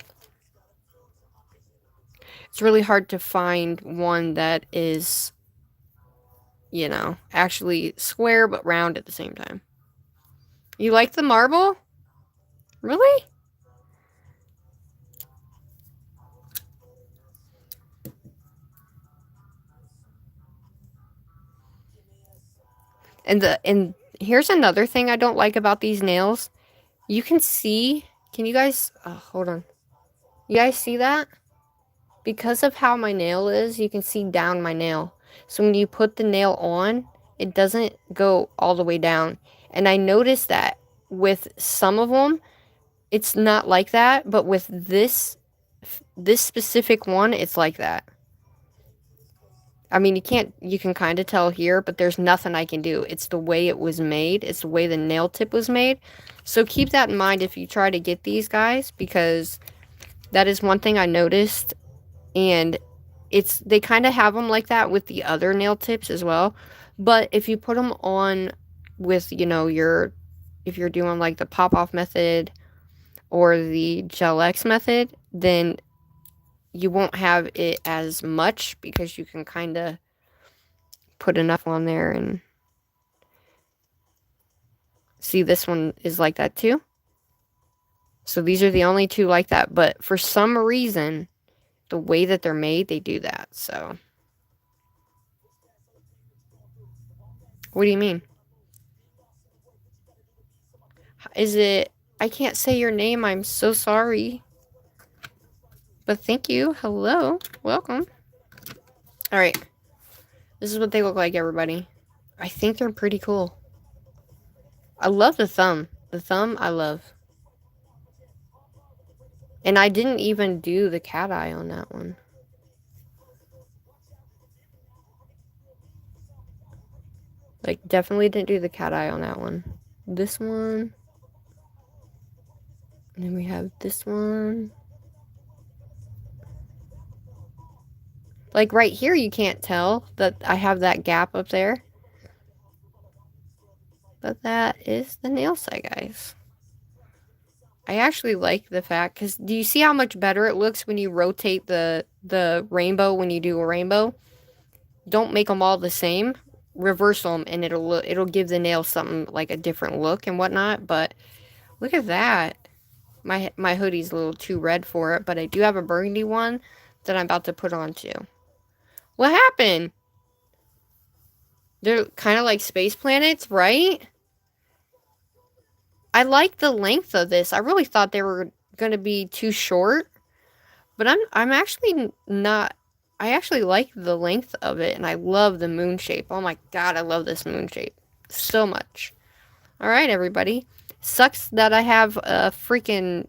Speaker 1: really hard to find one that is, you know, actually square but round at the same time. You like the marble? Really? And here's another thing I don't like about these nails. You can see, can you guys, oh, hold on. You guys see that? Because of how my nail is, you can see down my nail. So when you put the nail on, it doesn't go all the way down. And I noticed that with some of them, it's not like that, but with this specific one, it's like that. I mean, you can kind of tell here, but there's nothing I can do. It's the way it was made. It's the way the nail tip was made. So keep that in mind if you try to get these guys, because that is one thing I noticed. And they kind of have them like that with the other nail tips as well. But if you put them on with, you know, if you're doing like the pop-off method or the Gel X method, then you won't have it as much, because you can kind of put enough on there. And see, this one is like that too. So these are the only two like that, but for some reason, the way that they're made, they do that. So what do you mean? Is it, I can't say your name, I'm so sorry. But thank you. Hello. Welcome. All right. This is what they look like, everybody. I think they're pretty cool. I love the thumb. The thumb, I love. And I didn't even do the cat eye on that one. Like, definitely didn't do the cat eye on that one. This one. And then we have this one. Like, right here, you can't tell that I have that gap up there. But that is the nail set, guys. I actually like the fact, because do you see how much better it looks when you rotate the rainbow when you do a rainbow? Don't make them all the same. Reverse them, and it'll give the nail something like a different look and whatnot. But look at that. My hoodie's a little too red for it, but I do have a burgundy one that I'm about to put on too. What happened? They're kind of like space planets, right? I like the length of this. I really thought they were going to be too short, but I'm actually not. I actually like the length of it, and I love the moon shape. Oh my god, I love this moon shape so much. All right, everybody. Sucks that I have a freaking,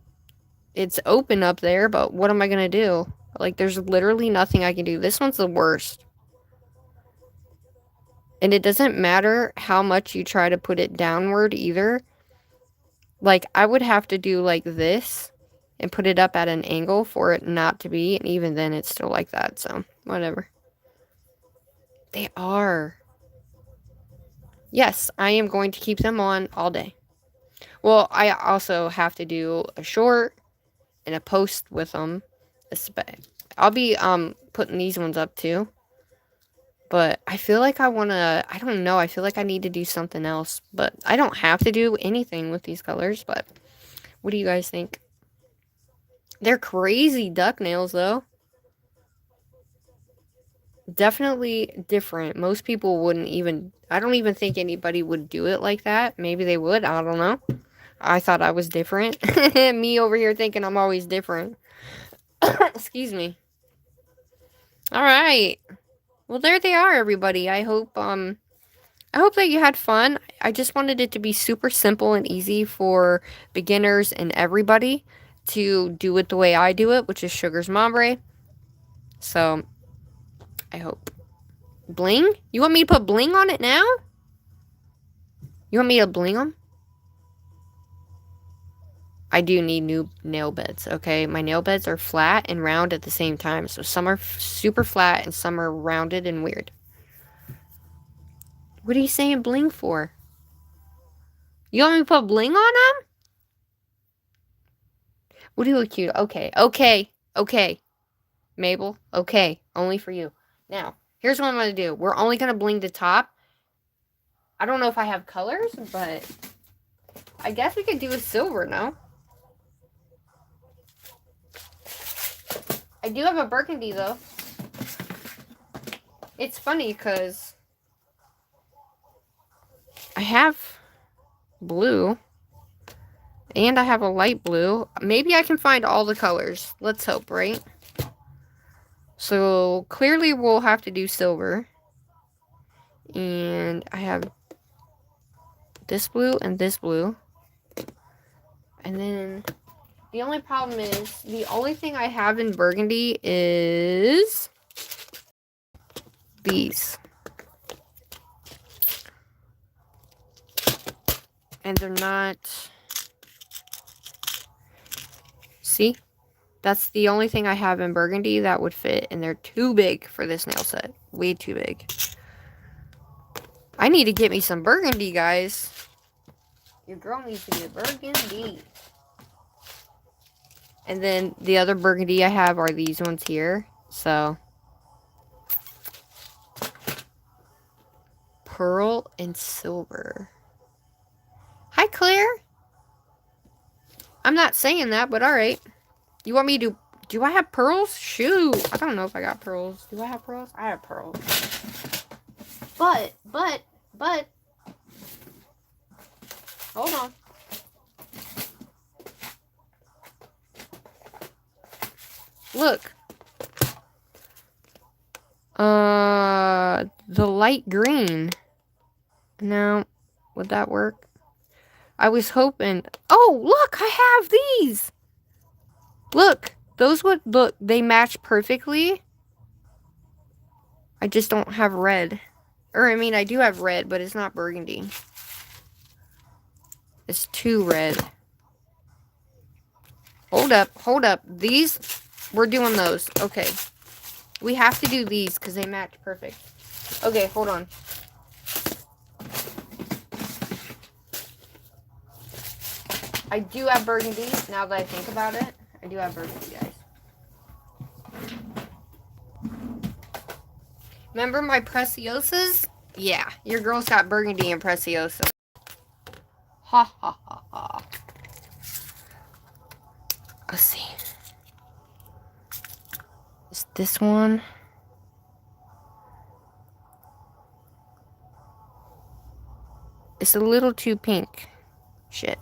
Speaker 1: it's open up there, but what am I going to do? Like, there's literally nothing I can do. This one's the worst. And it doesn't matter how much you try to put it downward either. Like, I would have to do like this and put it up at an angle for it not to be. And even then, it's still like that. So, whatever. They are. Yes, I am going to keep them on all day. Well, I also have to do a short and a post with them. I'll be putting these ones up too. But I feel like I want to, I don't know, I feel like I need to do something else. But I don't have to do anything with these colors, but what do you guys think? They're crazy duck nails, though. Definitely different. Most people wouldn't even, I don't even think anybody would do it like that. Maybe they would, I don't know. I thought I was different. Me over here thinking I'm always different. Excuse me. All right. Well, there they are, everybody. I hope that you had fun. I just wanted it to be super simple and easy for beginners and everybody to do it the way I do it, which is Sugar's Mombre. So, I hope. Bling? You want me to put bling on it now? You want me to bling them? I do need new nail beds, okay? My nail beds are flat and round at the same time. So some are super flat and some are rounded and weird. What are you saying bling for? You want me to put bling on them? What do you look cute? Okay. Mabel, okay. Only for you. Now, here's what I'm going to do. We're only going to bling the top. I don't know if I have colors, but I guess we could do a silver, no? I do have a burgundy, though. It's funny, because I have blue, and I have a light blue. Maybe I can find all the colors. Let's hope, right? So, clearly we'll have to do silver. And I have this blue and this blue. And then the only problem is, the only thing I have in burgundy is these. And they're not... See? That's the only thing I have in burgundy that would fit. And they're too big for this nail set. Way too big. I need to get me some burgundy, guys. Your girl needs to get burgundy. And then the other burgundy I have are these ones here. So. Pearl and silver. Hi, Claire. I'm not saying that, but alright. You want me to... Do I have pearls? Shoot. I don't know if I got pearls. Do I have pearls? I have pearls. But. Hold on. Look. The light green. Now, would that work? I was hoping... Oh, look! I have these! Look! Those would... Look, they match perfectly. I just don't have red. Or, I mean, I do have red, but it's not burgundy. It's too red. Hold up. These, we're doing those. Okay. We have to do these because they match perfect. Okay, hold on. I do have burgundy, now that I think about it. I do have burgundy, guys. Remember my Preciosas? Yeah, your girl's got burgundy and Preciosa. Ha ha ha ha. Let's see. Is this one? It's a little too pink. Shit.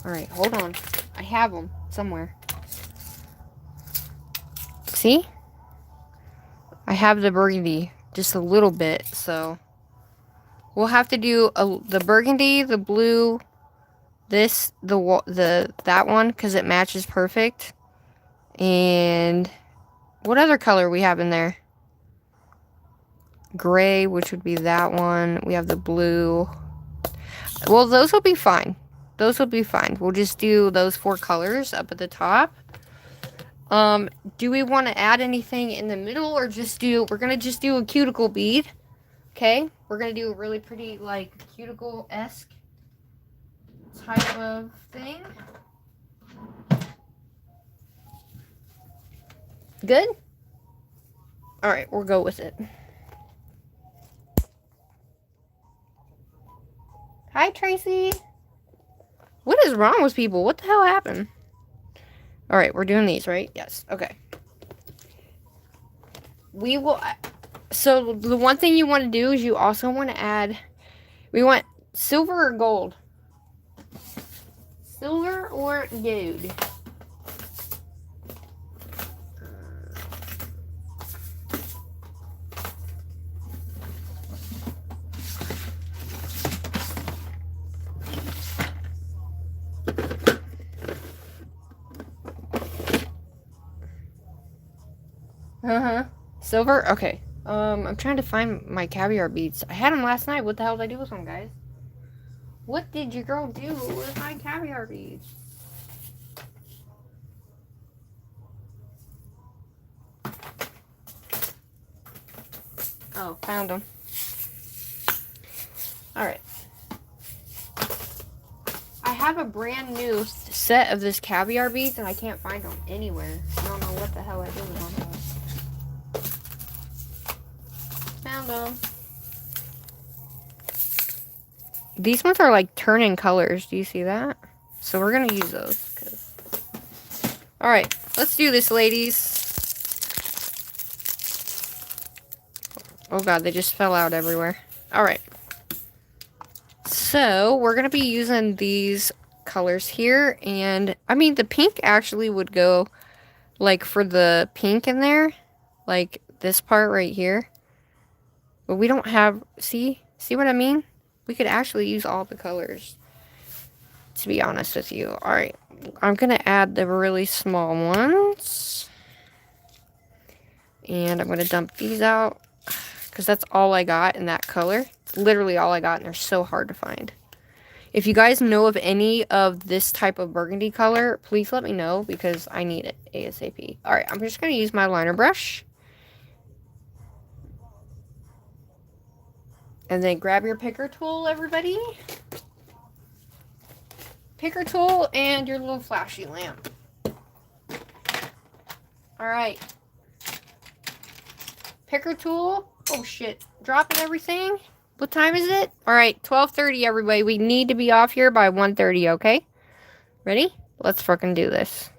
Speaker 1: Alright, hold on. I have them somewhere. See? I have the burgundy just a little bit, so we'll have to do the burgundy, the blue, this, that one, because it matches perfect. And what other color we have in there? Gray, which would be that one. We have the blue. Well, those will be fine. Those will be fine. We'll just do those 4 colors up at the top. Do we want to add anything in the middle or just do... We're going to just do a cuticle bead. Okay? We're going to do a really pretty, like, cuticle-esque type of thing. Good? Alright, we'll go with it. Hi, Tracy. What is wrong with people? What the hell happened? Alright, we're doing these, right? Yes. Okay. We will... So, the one thing you want to do is you also want to add... We want silver or gold? Silver or gold? Uh-huh. Silver? Okay. I'm trying to find my caviar beads. I had them last night. What the hell did I do with them, guys? What did your girl do with my caviar beads? Oh, found them. Alright. I have a brand new set of this caviar beads and I can't find them anywhere. I don't know what the hell I did with them. Found them. These ones are like turning colors. Do you see that? So we're going to use those. Alright, let's do this, ladies. Oh god, they just fell out everywhere. Alright. So, we're going to be using these colors here. And, I mean, the pink actually would go, like, for the pink in there. Like, this part right here. But we don't have... See? See what I mean? We could actually use all the colors. To be honest with you. Alright. I'm going to add the really small ones. And I'm going to dump these out. Because that's all I got in that color. It's literally all I got, and they're so hard to find. If you guys know of any of this type of burgundy color, please let me know, because I need it ASAP. Alright, I'm just going to use my liner brush. And then grab your picker tool, everybody. Picker tool and your little flashy lamp. Alright. Picker tool. Oh shit. Dropping everything. What time is it? Alright, 12:30 everybody. We need to be off here by 1:30, okay? Ready? Let's fucking do this.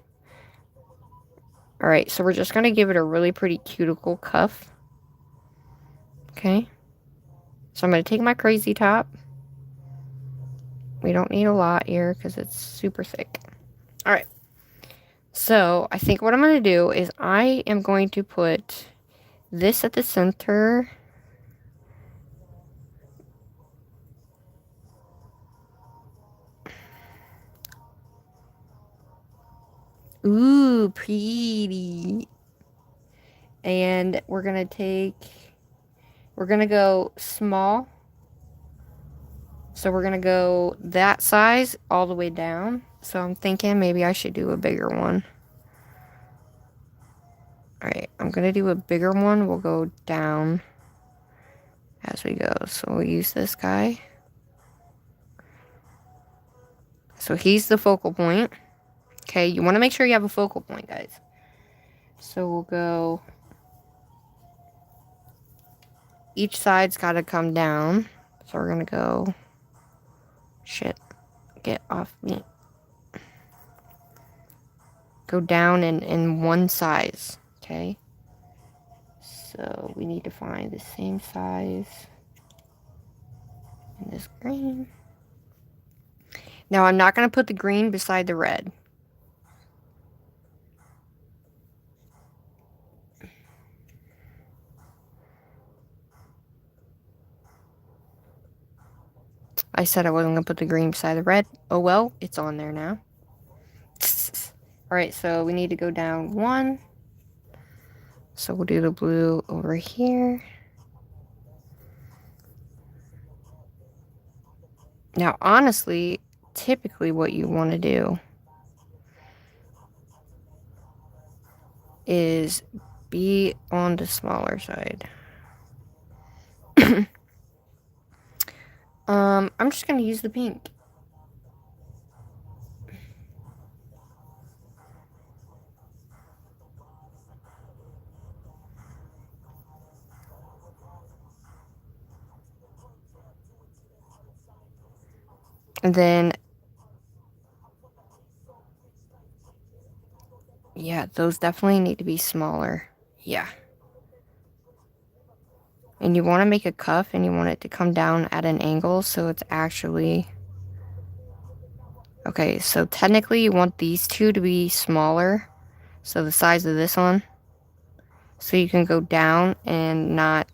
Speaker 1: Alright, so we're just gonna give it a really pretty cuticle cuff. Okay. So I'm gonna take my crazy top. We don't need a lot here because it's super thick. Alright. So I think what I'm gonna do is I am going to put this at the center. Ooh, pretty. And we're going to go small. So we're going to go that size all the way down. So I'm thinking maybe I should do a bigger one. Alright, I'm going to do a bigger one. We'll go down as we go. So we'll use this guy. So he's the focal point. Okay, you want to make sure you have a focal point, guys. So we'll go... Each side's got to come down. So we're going to go... Shit. Get off me. Go down in one size. Okay? So we need to find the same size in this green. Now I'm not going to put the green beside the red. I said I wasn't going to put the green beside the red. Oh well, it's on there now. Alright, so we need to go down one. So we'll do the blue over here. Now, honestly, typically what you want to do is be on the smaller side. I'm just going to use the pink. And then, yeah, those definitely need to be smaller. Yeah. And you want to make a cuff and you want it to come down at an angle so it's actually... Okay, so technically you want these two to be smaller. So the size of this one. So you can go down and not...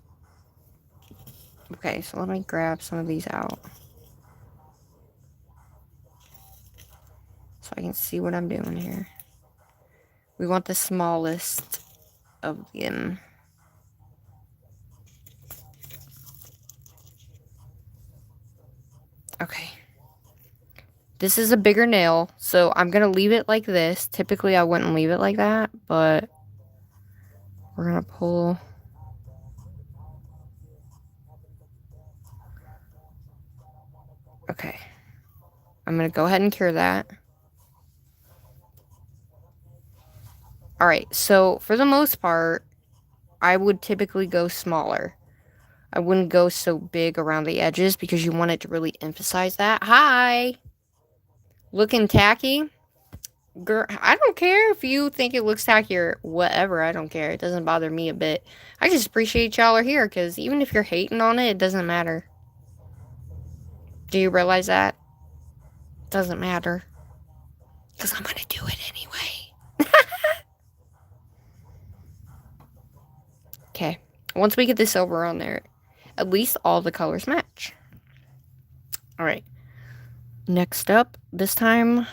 Speaker 1: Okay, so let me grab some of these out. So I can see what I'm doing here. We want the smallest of them. Okay. This is a bigger nail, so I'm going to leave it like this. Typically, I wouldn't leave it like that, but we're going to pull... Okay. I'm going to go ahead and cure that. Alright, so for the most part, I would typically go smaller. I wouldn't go so big around the edges because you want it to really emphasize that. Hi! Looking tacky? Girl, I don't care if you think it looks tacky or whatever. I don't care. It doesn't bother me a bit. I just appreciate y'all are here because even if you're hating on it, it doesn't matter. Do you realize that? It doesn't matter. Because I'm going to do it anyway. Okay. Once we get the silver on there, at least all the colors match. Alright. Next up, this time,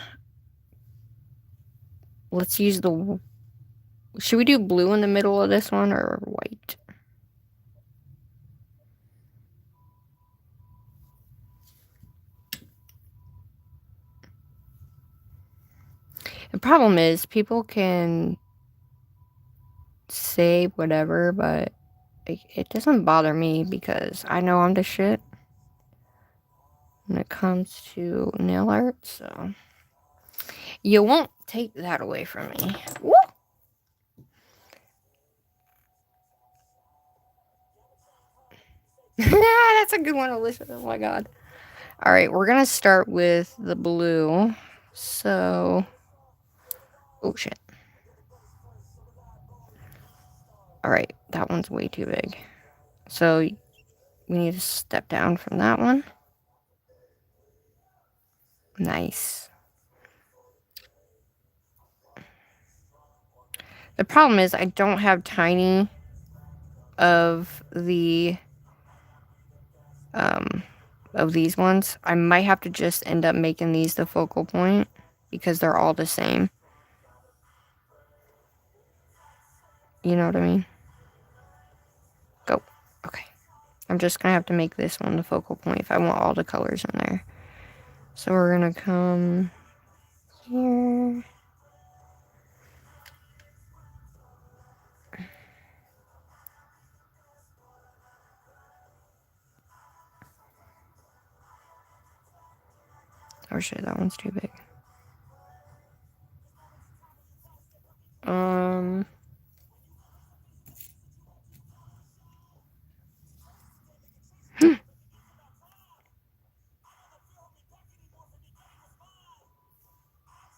Speaker 1: let's use the... Should we do blue in the middle of this one or white? The problem is people can say whatever, but it doesn't bother me because I know I'm the shit when it comes to nail art, so you won't take that away from me. Woo! That's a good one, Elizabeth. Oh my god. Alright, we're gonna start with the blue. So... Oh shit. Alright, that one's way too big. So we need to step down from that one. Nice. The problem is I don't have tiny of the of these ones. I might have to just end up making these the focal point because they're all the same. You know what I mean? Go. Okay. I'm just gonna have to make this one the focal point if I want all the colors in there. So we're gonna come here. Oh shit, that one's too big.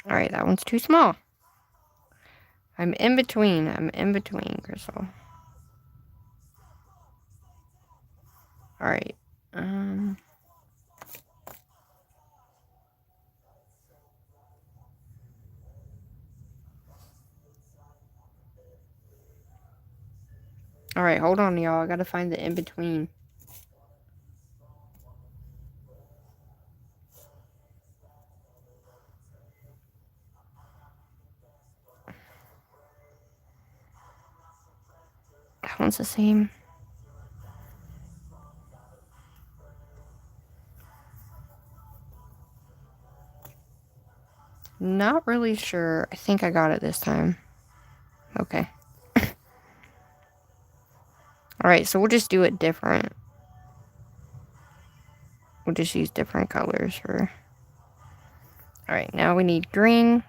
Speaker 1: Alright, that one's too small. I'm in between, Crystal. Alright. Alright, hold on, y'all. I gotta find the in-between. That one's the same. Not really sure. I think I got it this time. Okay. Alright, so we'll just do it different. We'll just use different colors for... Alright, now we need green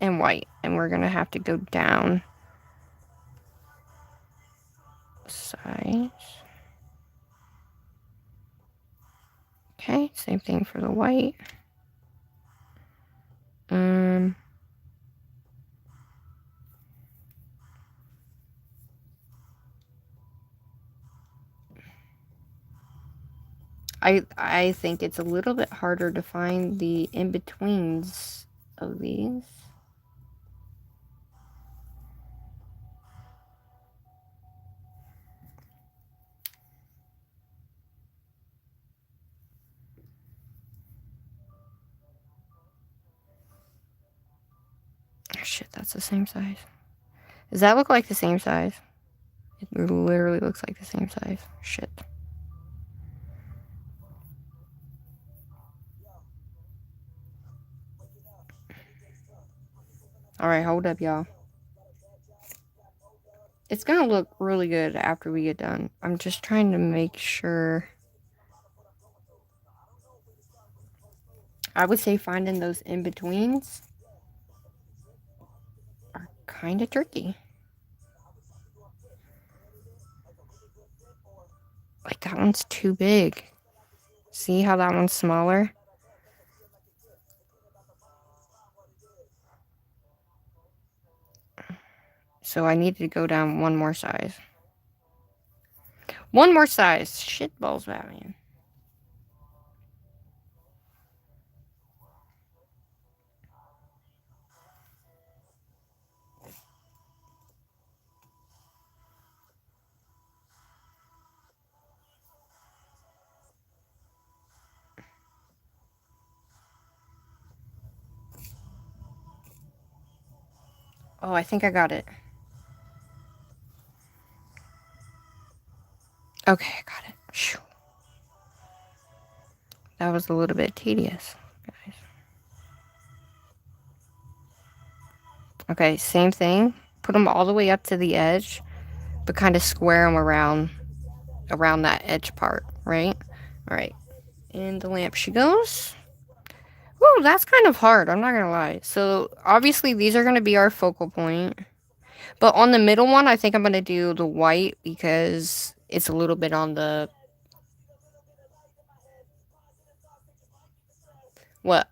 Speaker 1: and white. And we're gonna have to go down sides. Okay, same thing for the white. I think it's a little bit harder to find the in-betweens of these. Oh, shit, that's the same size. Does that look like the same size? It literally looks like the same size. Shit. Alright, hold up, y'all. It's gonna look really good after we get done. I'm just trying to make sure. I would say finding those in-betweens are kind of tricky. Like, that one's too big. See how that one's smaller? So I need to go down one more size. One more size. Shit balls, Batman. Oh, I think I got it. Okay, I got it. Shoo. That was a little bit tedious, guys. Okay, same thing. Put them all the way up to the edge, but kind of square them around that edge part, right? All right. In the lamp she goes. Whoa, that's kind of hard. I'm not gonna lie. So obviously these are gonna be our focal point, but on the middle one, I think I'm gonna do the white because it's a little bit on the what?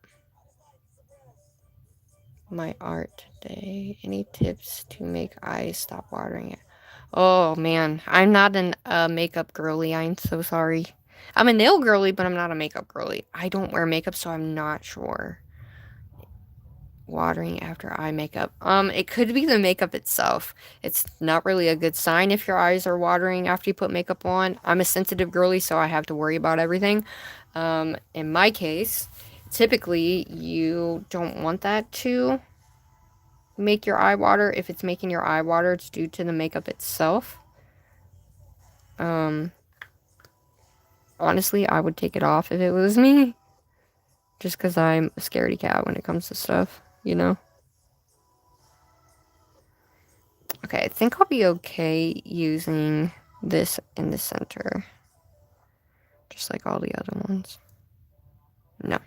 Speaker 1: My art today. Any tips to make eyes stop watering it? Oh man, I'm not an makeup girly. I'm so sorry. I'm a nail girly, but I'm not a makeup girly. I don't wear makeup, so I'm not sure. Watering after eye makeup. It could be the makeup itself. It's not really a good sign if your eyes are watering after you put makeup on. I'm a sensitive girly, so I have to worry about everything. In my case, typically you don't want that to make your eye water. If it's making your eye water, it's due to the makeup itself. Honestly, I would take it off if it was me. Just because I'm a scaredy cat when it comes to stuff, you know? Okay, I think I'll be okay using this in the center. Just like all the other ones. No.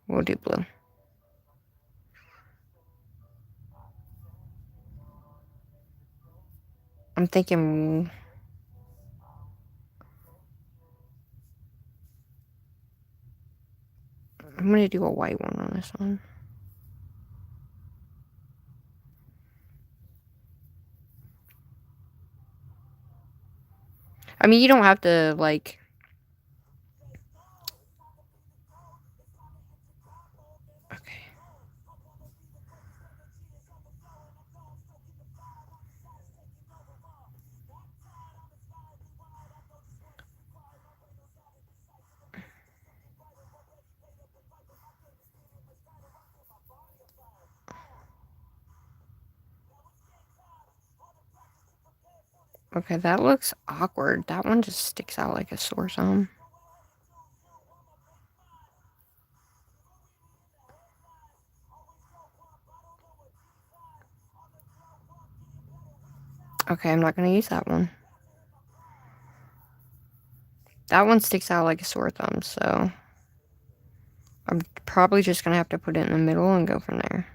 Speaker 1: We'll do blue. I'm thinking... I'm gonna do a white one on this one. I mean, you don't have to, like... Okay. Okay, that looks awkward. That one just sticks out like a sore thumb. Okay, I'm not gonna use that one. That one sticks out like a sore thumb, so... I'm probably just gonna have to put it in the middle and go from there.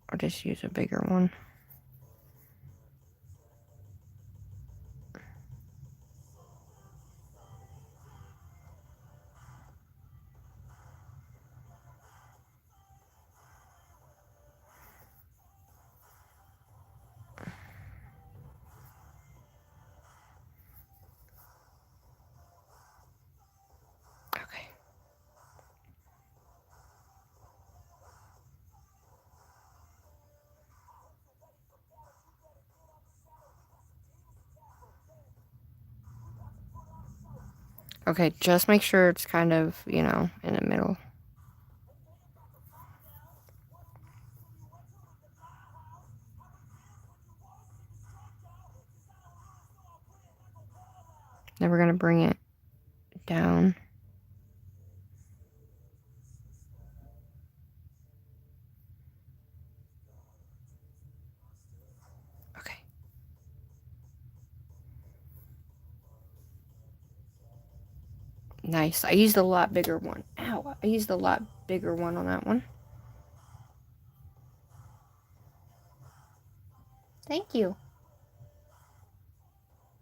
Speaker 1: Or just use a bigger one. Okay, just make sure it's kind of, you know, in the middle. Then we're going to bring it down. Okay. Nice. I used a lot bigger one. Ow. I used a lot bigger one on that one. Thank you.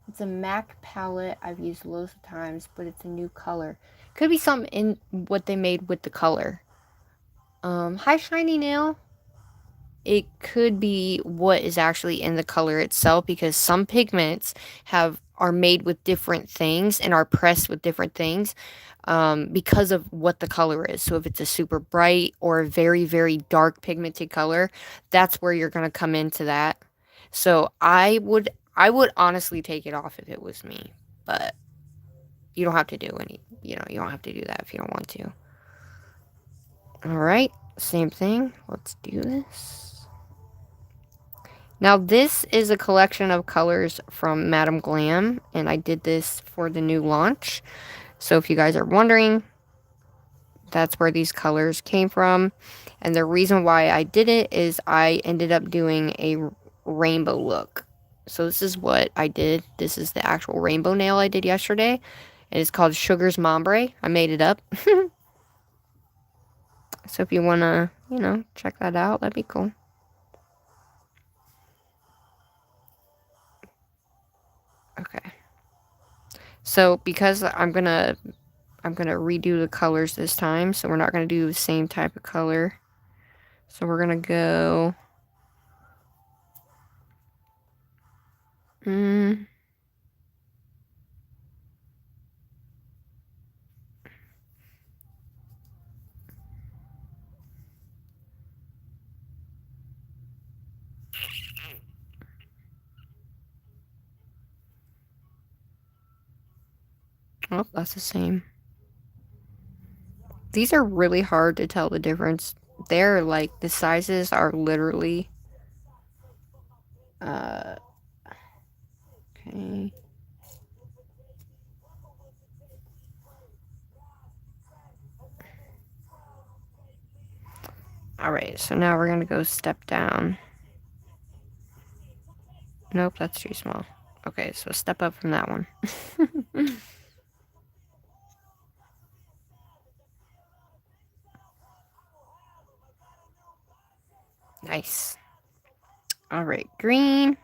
Speaker 1: It's a MAC palette I've used loads of times, but it's a new color. Could be something in what they made with the color. Hi, Shiny Nail. It could be what is actually in the color itself, because some pigments are made with different things and are pressed with different things because of what the color is. So if it's a super bright or a very, very dark pigmented color, that's where you're going to come into that. So I would honestly take it off if it was me, but you don't have to do any, you don't have to do that if you don't want to. All right, same thing. Let's do this. Now, this is a collection of colors from Madame Glam, and I did this for the new launch. So if you guys are wondering, that's where these colors came from. And the reason why I did it is I ended up doing a rainbow look. So this is what I did. This is the actual rainbow nail I did yesterday. It is called Sugar's Mombre. I made it up. So if you want to, check that out, that'd be cool. Okay. So because I'm gonna redo the colors this time, so we're not gonna do the same type of color. So we're gonna go. Oh, that's the same. These are really hard to tell the difference. They're like, the sizes are literally, okay. Alright, so now we're gonna go step down. Nope, that's too small. Okay, so step up from that one. Nice. Alright, green.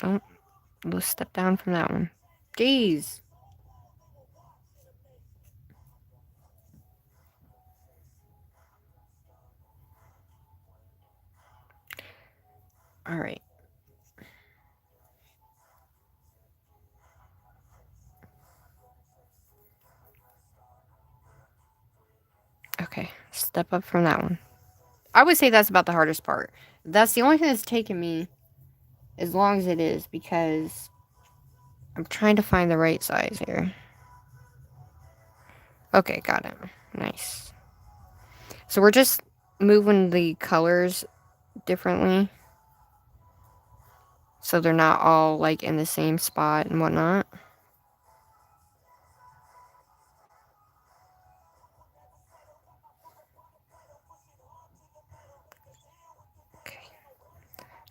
Speaker 1: Oh, let's step down from that one. Jeez. Alright. Okay, step up from that one. I would say that's about the hardest part. That's the only thing that's taken me as long as it is, because I'm trying to find the right size here. Okay, got it. Nice. So we're just moving the colors differently, so they're not all like in the same spot and whatnot. Okay.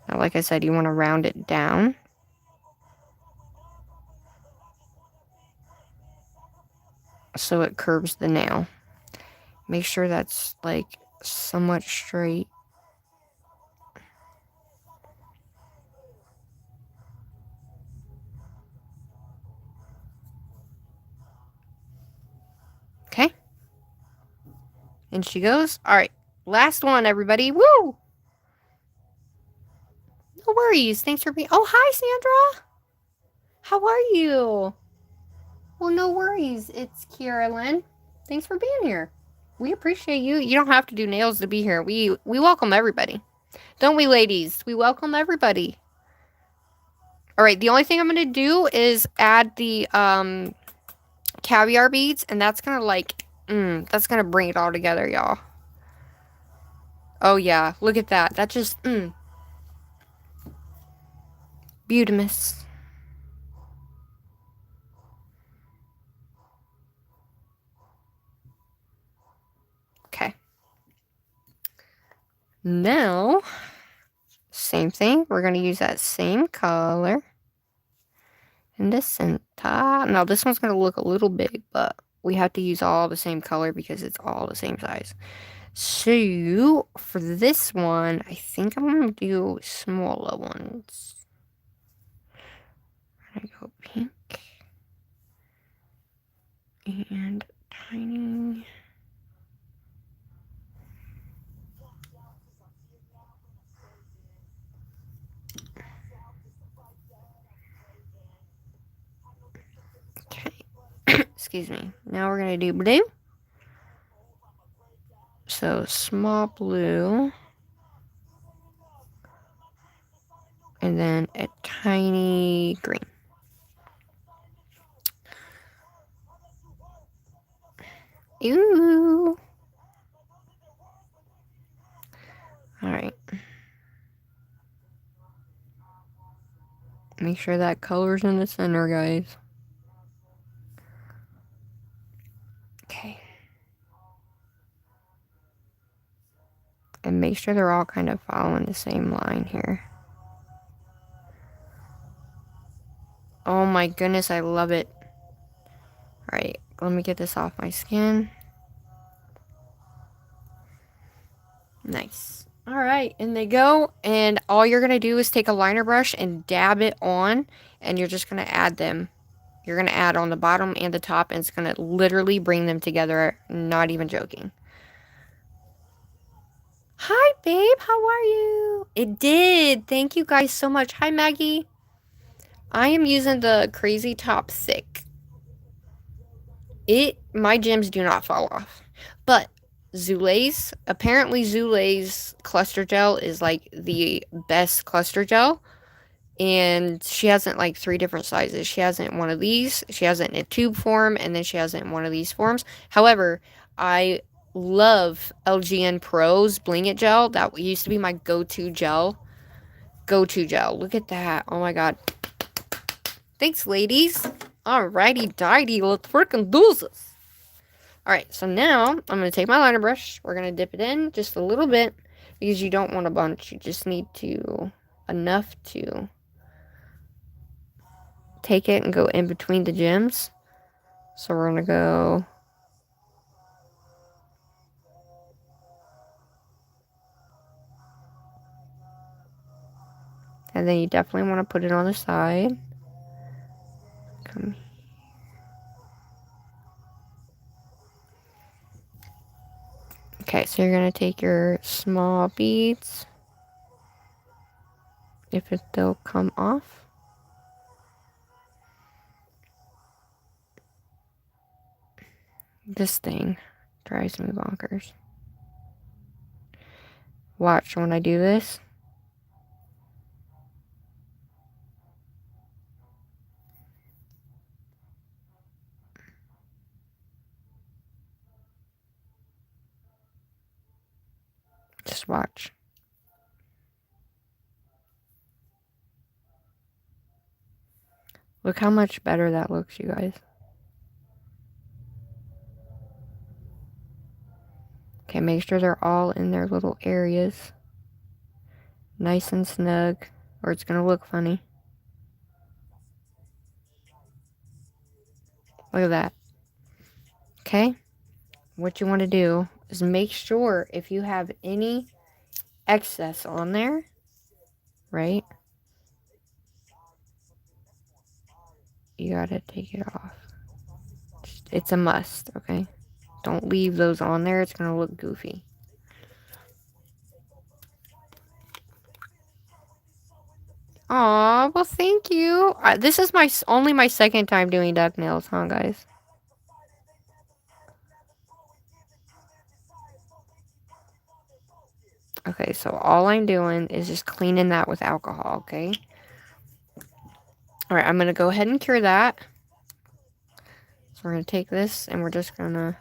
Speaker 1: Now, like I said, you want to round it down. So it curves the nail. Make sure that's like somewhat straight. Okay. And she goes. All right. Last one, everybody. Woo! No worries. Thanks for being. Oh, hi, Sandra. How are you? Well, no worries. It's Carolyn. Thanks for being here. We appreciate you. You don't have to do nails to be here. We welcome everybody. Don't we, ladies? We welcome everybody. All right, the only thing I'm going to do is add the caviar beads, and that's going to like, that's going to bring it all together, y'all. Oh, yeah, look at that. That just, beautimous. Okay. Now, same thing. We're going to use that same color in the center. Now, this one's going to look a little big, but we have to use all the same color because it's all the same size. So, for this one, I think I'm going to do smaller ones. I go pink and tiny. Okay. Excuse me. Now we're going to do blue. So, small blue. And then a tiny green. Ooh. Alright. Make sure that color's in the center, guys. Okay. And make sure they're all kind of following the same line here. Oh my goodness, I love it. Alright, let me get this off my skin. Nice. Alright, and they go. And all you're going to do is take a liner brush and dab it on. And you're just going to add them. You're going to add on the bottom and the top. And it's going to literally bring them together. Not even joking. Hi, babe. How are you? It did. Thank you guys so much. Hi, Maggie. I am using the Crazy Top Thick. My gems do not fall off. But Zulay's, apparently Zulay's cluster gel is like the best cluster gel. And she has it like 3 different sizes. She has it in one of these, she has it in a tube form, and then she has it in one of these forms. However, I love LGN Pro's Bling It gel. That used to be my go-to gel. Look at that. Oh my god. Thanks, ladies. Alrighty, dighty. Let's freaking do this. Alright, so now I'm going to take my liner brush. We're going to dip it in just a little bit because you don't want a bunch. You just need enough to take it and go in between the gems. So we're going to go and then you definitely want to put it on the side. Come here. Okay, so you're going to take your small beads, if they'll come off. This thing drives me bonkers. Watch when I do this. Just watch. Look how much better that looks, you guys. Okay, make sure they're all in their little areas. Nice and snug, or it's going to look funny. Look at that. Okay? What you want to do is make sure if you have any excess on there, right? You gotta take it off. It's a must, okay? Don't leave those on there. It's gonna look goofy. Aw, well, thank you. This is only my second time doing duck nails, huh, guys? Okay, so all I'm doing is just cleaning that with alcohol, okay? All right, I'm going to go ahead and cure that. So we're going to take this and we're just going to...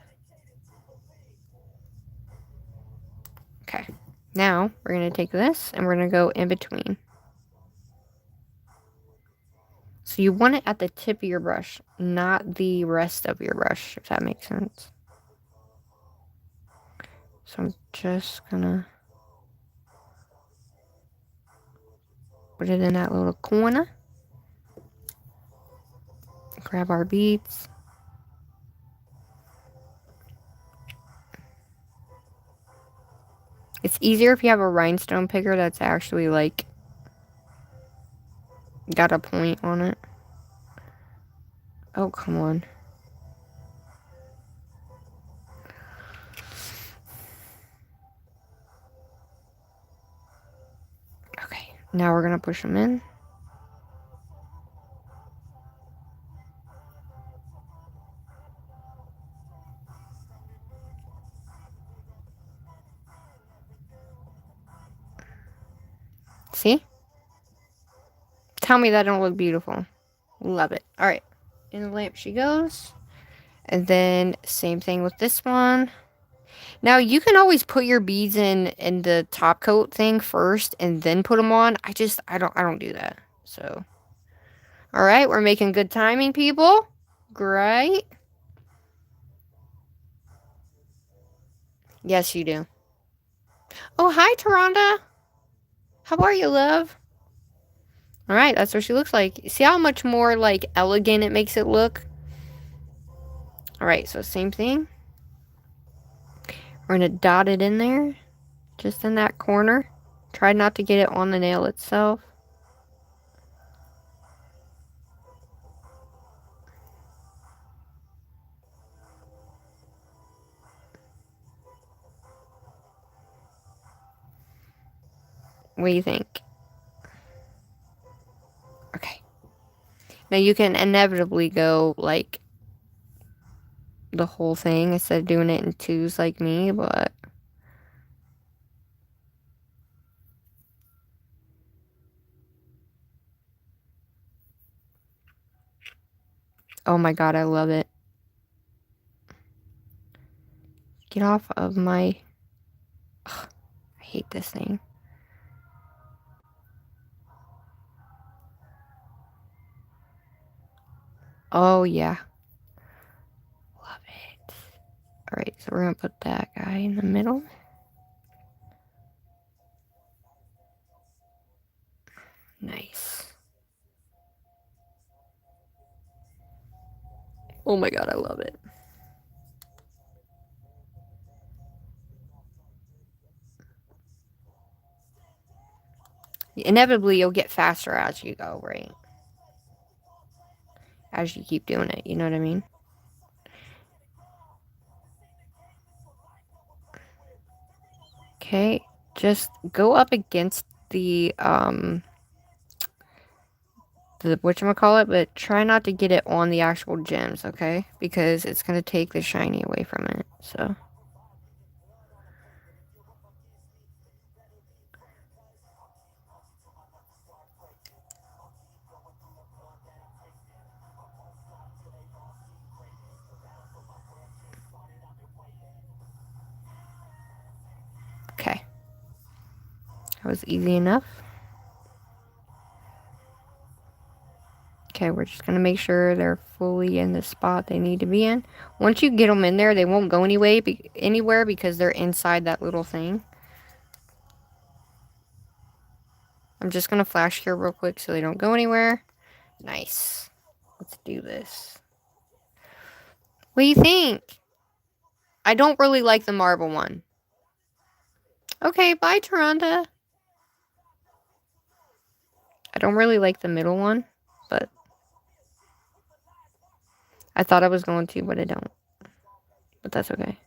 Speaker 1: Okay. Now, we're going to take this and we're going to go in between. So you want it at the tip of your brush, not the rest of your brush, if that makes sense. So I'm just going to put it in that little corner. Grab our beads. It's easier if you have a rhinestone picker that's actually like got a point on it. Oh, come on. Okay, now we're gonna push them in. See? Tell me that don't look beautiful. Love it. All right, in the lamp she goes. And then same thing with this one. Now you can always put your beads in the top coat thing first and then put them on. I don't do that. So, all right, we're making good timing, people. Great. Yes, you do. Oh, hi, Taronda. How are you, love? All right, that's what she looks like. See how much more like elegant it makes it look? All right, so same thing. We're gonna dot it in there, just in that corner. Try not to get it on the nail itself. What do you think? Okay. Now you can inevitably go like the whole thing instead of doing it in twos like me, but oh my god, I love it. Get off of my... Ugh, I hate this thing. Oh yeah. Love it. Alright, so we're gonna put that guy in the middle. Nice. Oh my god, I love it. Inevitably, you'll get faster as you go, right? As you keep doing it, you know what I mean? Okay, just go up against the whatchamacallit, but try not to get it on the actual gems, okay? Because it's gonna take the shiny away from it, so. Okay. That was easy enough. Okay, we're just gonna make sure they're fully in the spot they need to be in. Once you get them in there, they won't go anywhere because they're inside that little thing. I'm just gonna flash here real quick so they don't go anywhere. Nice. Let's do this. What do you think? I don't really like the marble one. Okay, bye, Taronda. I don't really like the middle one, but I thought I was going to, but I don't. But that's okay.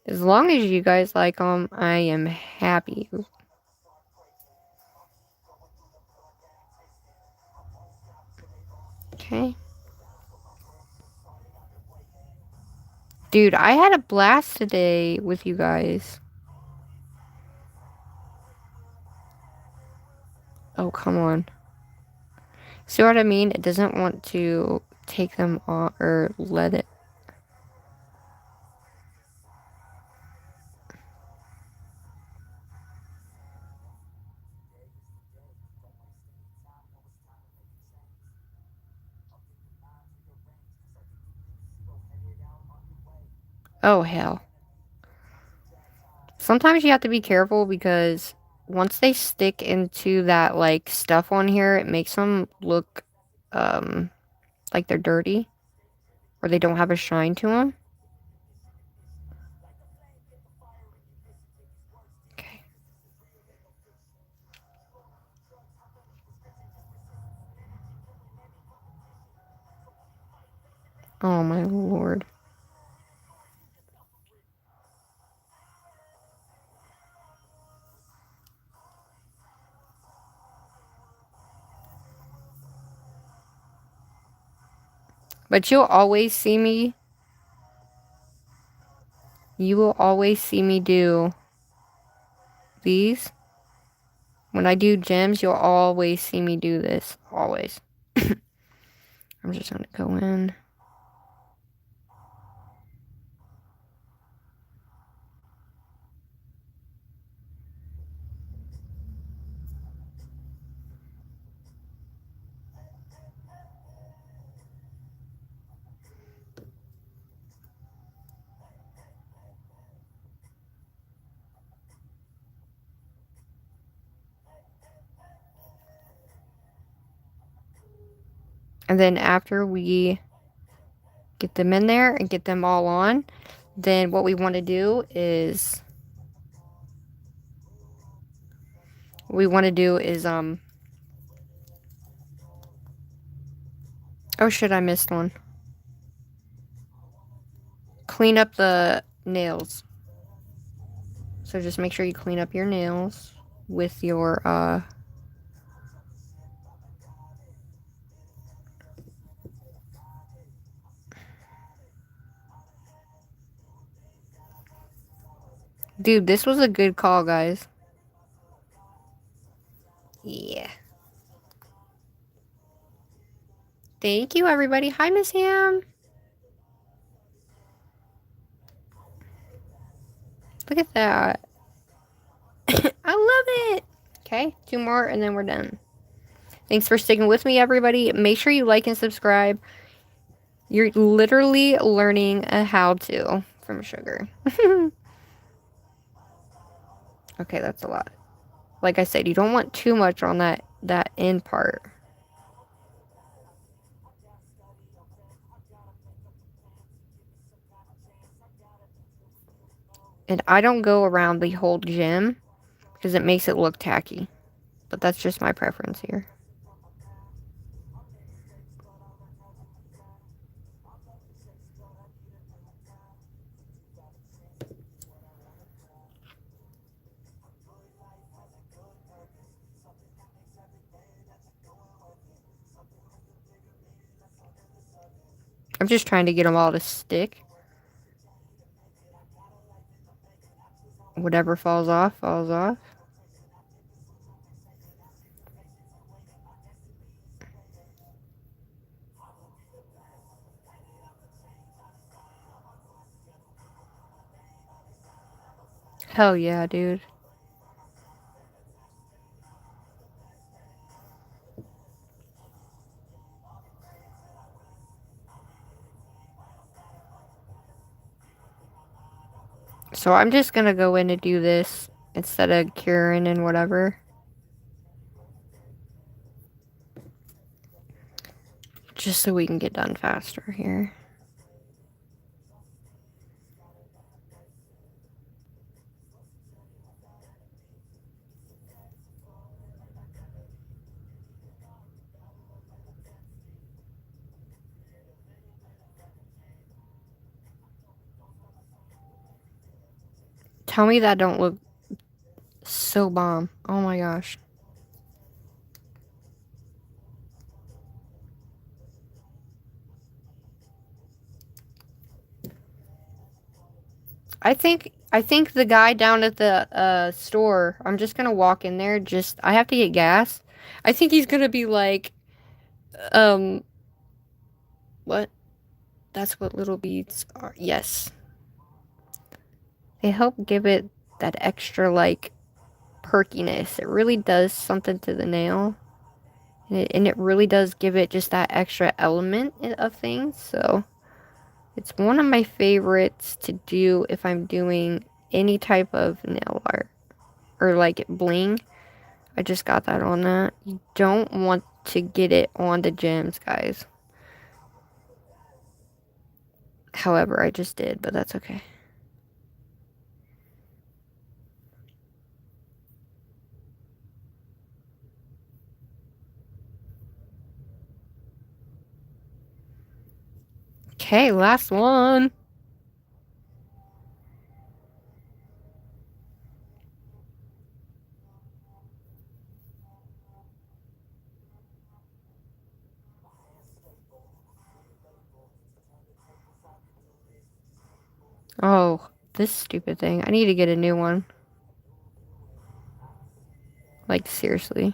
Speaker 1: As long as you guys like them, I am happy. Okay. Dude, I had a blast today with you guys. Oh, come on. See what I mean? It doesn't want to take them off or let it. Oh, hell. Sometimes you have to be careful because once they stick into that, like, stuff on here, it makes them look, like they're dirty. Or they don't have a shine to them. Okay. Oh, my lord. But you'll always see me. You will always see me do these. When I do gems, you'll always see me do this. Always. I'm just gonna go in. And then after we get them in there and get them all on, then what we want to do is oh shit, I missed one. Clean up the nails. So just make sure you clean up your nails with your dude, this was a good call, guys. Yeah. Thank you, everybody. Hi, Miss Ham. Look at that. I love it. Okay, 2 more and then we're done. Thanks for sticking with me, everybody. Make sure you like and subscribe. You're literally learning a how-to from sugar. Okay, that's a lot. Like I said, you don't want too much on that end part. And I don't go around the whole gem because it makes it look tacky. But that's just my preference here. I'm just trying to get them all to stick. Whatever falls off, falls off. Hell yeah, dude. So I'm just gonna go in and do this instead of curing and whatever. Just so we can get done faster here. Tell me that don't look so bomb. Oh my gosh. I think I think the guy down at the store, I'm just gonna walk in there, I have to get gas. I think he's gonna be like, um, what? That's what little beads are. Yes. They help give it that extra, like, perkiness. It really does something to the nail. And it really does give it just that extra element of things. So, it's one of my favorites to do if I'm doing any type of nail art. Or, like, bling. I just got that on that. You don't want to get it on the gems, guys. However, I just did, but that's okay. Okay, last one. Oh, this stupid thing. I need to get a new one. Like, seriously.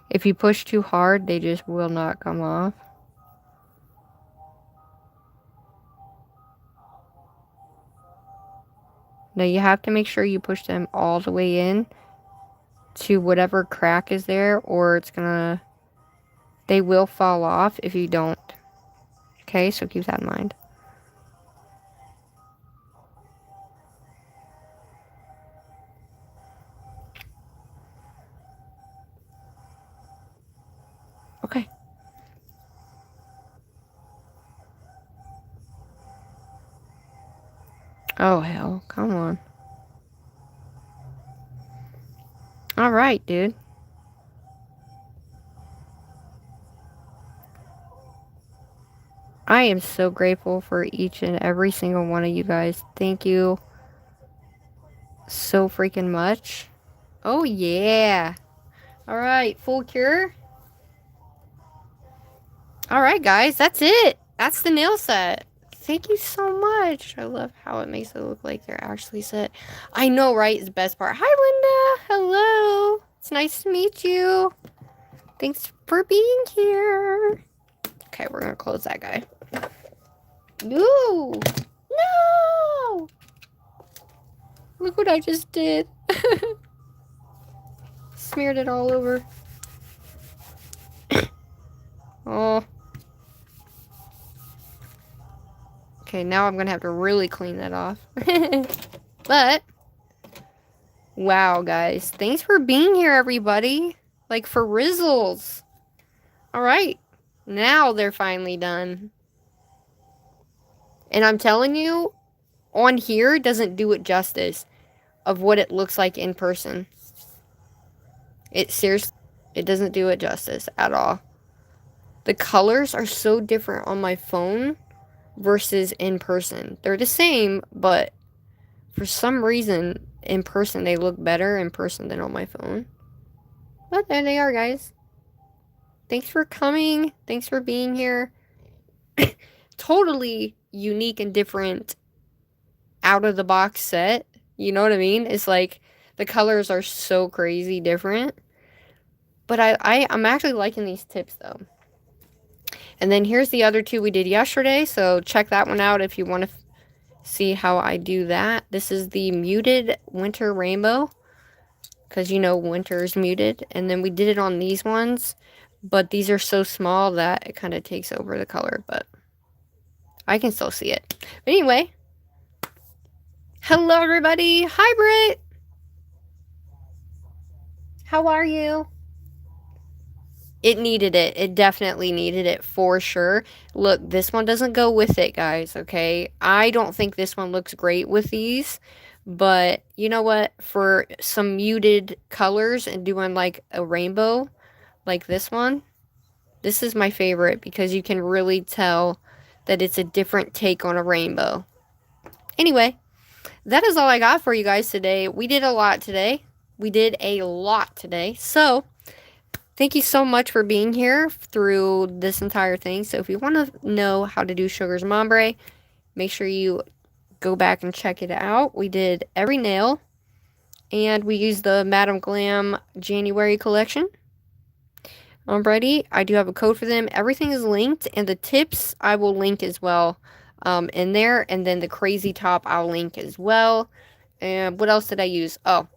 Speaker 1: If you push too hard, they just will not come off. Now, you have to make sure you push them all the way in to whatever crack is there, or they will fall off if you don't. Okay, so keep that in mind. Okay. Oh, hell. Come on. Alright, dude. I am so grateful for each and every single one of you guys. Thank you so freaking much. Oh, yeah. Alright, full cure. Alright, guys. That's it. That's the nail set. Thank you so much. I love how it makes it look like they're actually set. I know, right? It's the best part. Hi, Linda. Hello. It's nice to meet you. Thanks for being here. Okay, we're gonna close that guy. Ooh. No! Look what I just did. Smeared it all over. Oh. Okay, now I'm gonna have to really clean that off. But, wow, guys. Thanks for being here, everybody. Like, for rizzles. Alright. Now they're finally done. And I'm telling you, on here doesn't do it justice of what it looks like in person. It seriously, it doesn't do it justice at all. The colors are so different on my phone versus in person. They're the same, but for some reason, in person, they look better in person than on my phone. But there they are, guys. Thanks for coming. Thanks for being here. Totally unique and different out of the box set. You know what I mean? It's like the colors are so crazy different. But I'm actually liking these tips though. And then here's the other two we did yesterday. So check that one out if you want to see how I do that. This is the muted winter rainbow. Because you know winter is muted. And then we did it on these ones. But these are so small that it kind of takes over the color. But I can still see it. But anyway. Hello everybody. Hi Britt. How are you? It needed it. It definitely needed it for sure. Look, this one doesn't go with it, guys, okay? I don't think this one looks great with these. But you know what? For some muted colors and doing like a rainbow like this one, this is my favorite because you can really tell that it's a different take on a rainbow. Anyway, that is all I got for you guys today. We did a lot today. So, thank you so much for being here through this entire thing. So, if you want to know how to do Sugar's Mombre, make sure you go back and check it out. We did every nail, and we used the Madam Glam January collection. Alrighty, I do have a code for them. Everything is linked, and the tips I will link as well in there. And then the crazy top I'll link as well. And what else did I use? Oh,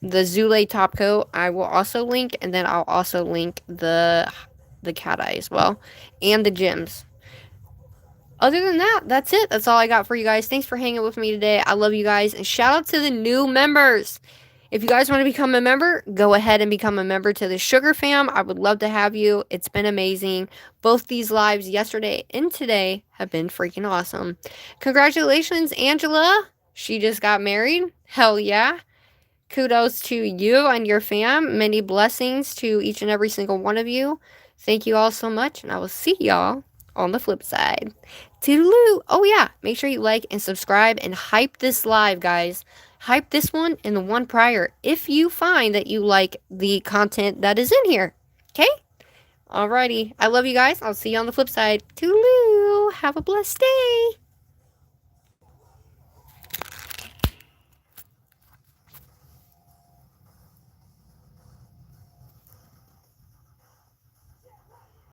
Speaker 1: the Zule top coat I will also link, and then I'll also link the cat eye as well, and the gems. Other than that, that's it. That's all I got for you guys. Thanks for hanging with me today. I love you guys, and shout out to the new members. If you guys want to become a member, go ahead and become a member to the Sugar Fam. I would love to have you. It's been amazing. Both these lives yesterday and today have been freaking awesome. Congratulations, Angela. She just got married. Hell yeah. Kudos to you and your fam. Many blessings to each and every single one of you. Thank you all so much, and I will see y'all on the flip side. Toodaloo. Oh, yeah. Make sure you like and subscribe and hype this live, guys. Hype this one and the one prior if you find that you like the content that is in here. Okay? Alrighty. I love you guys. I'll see you on the flip side. Toodaloo. Have a blessed day.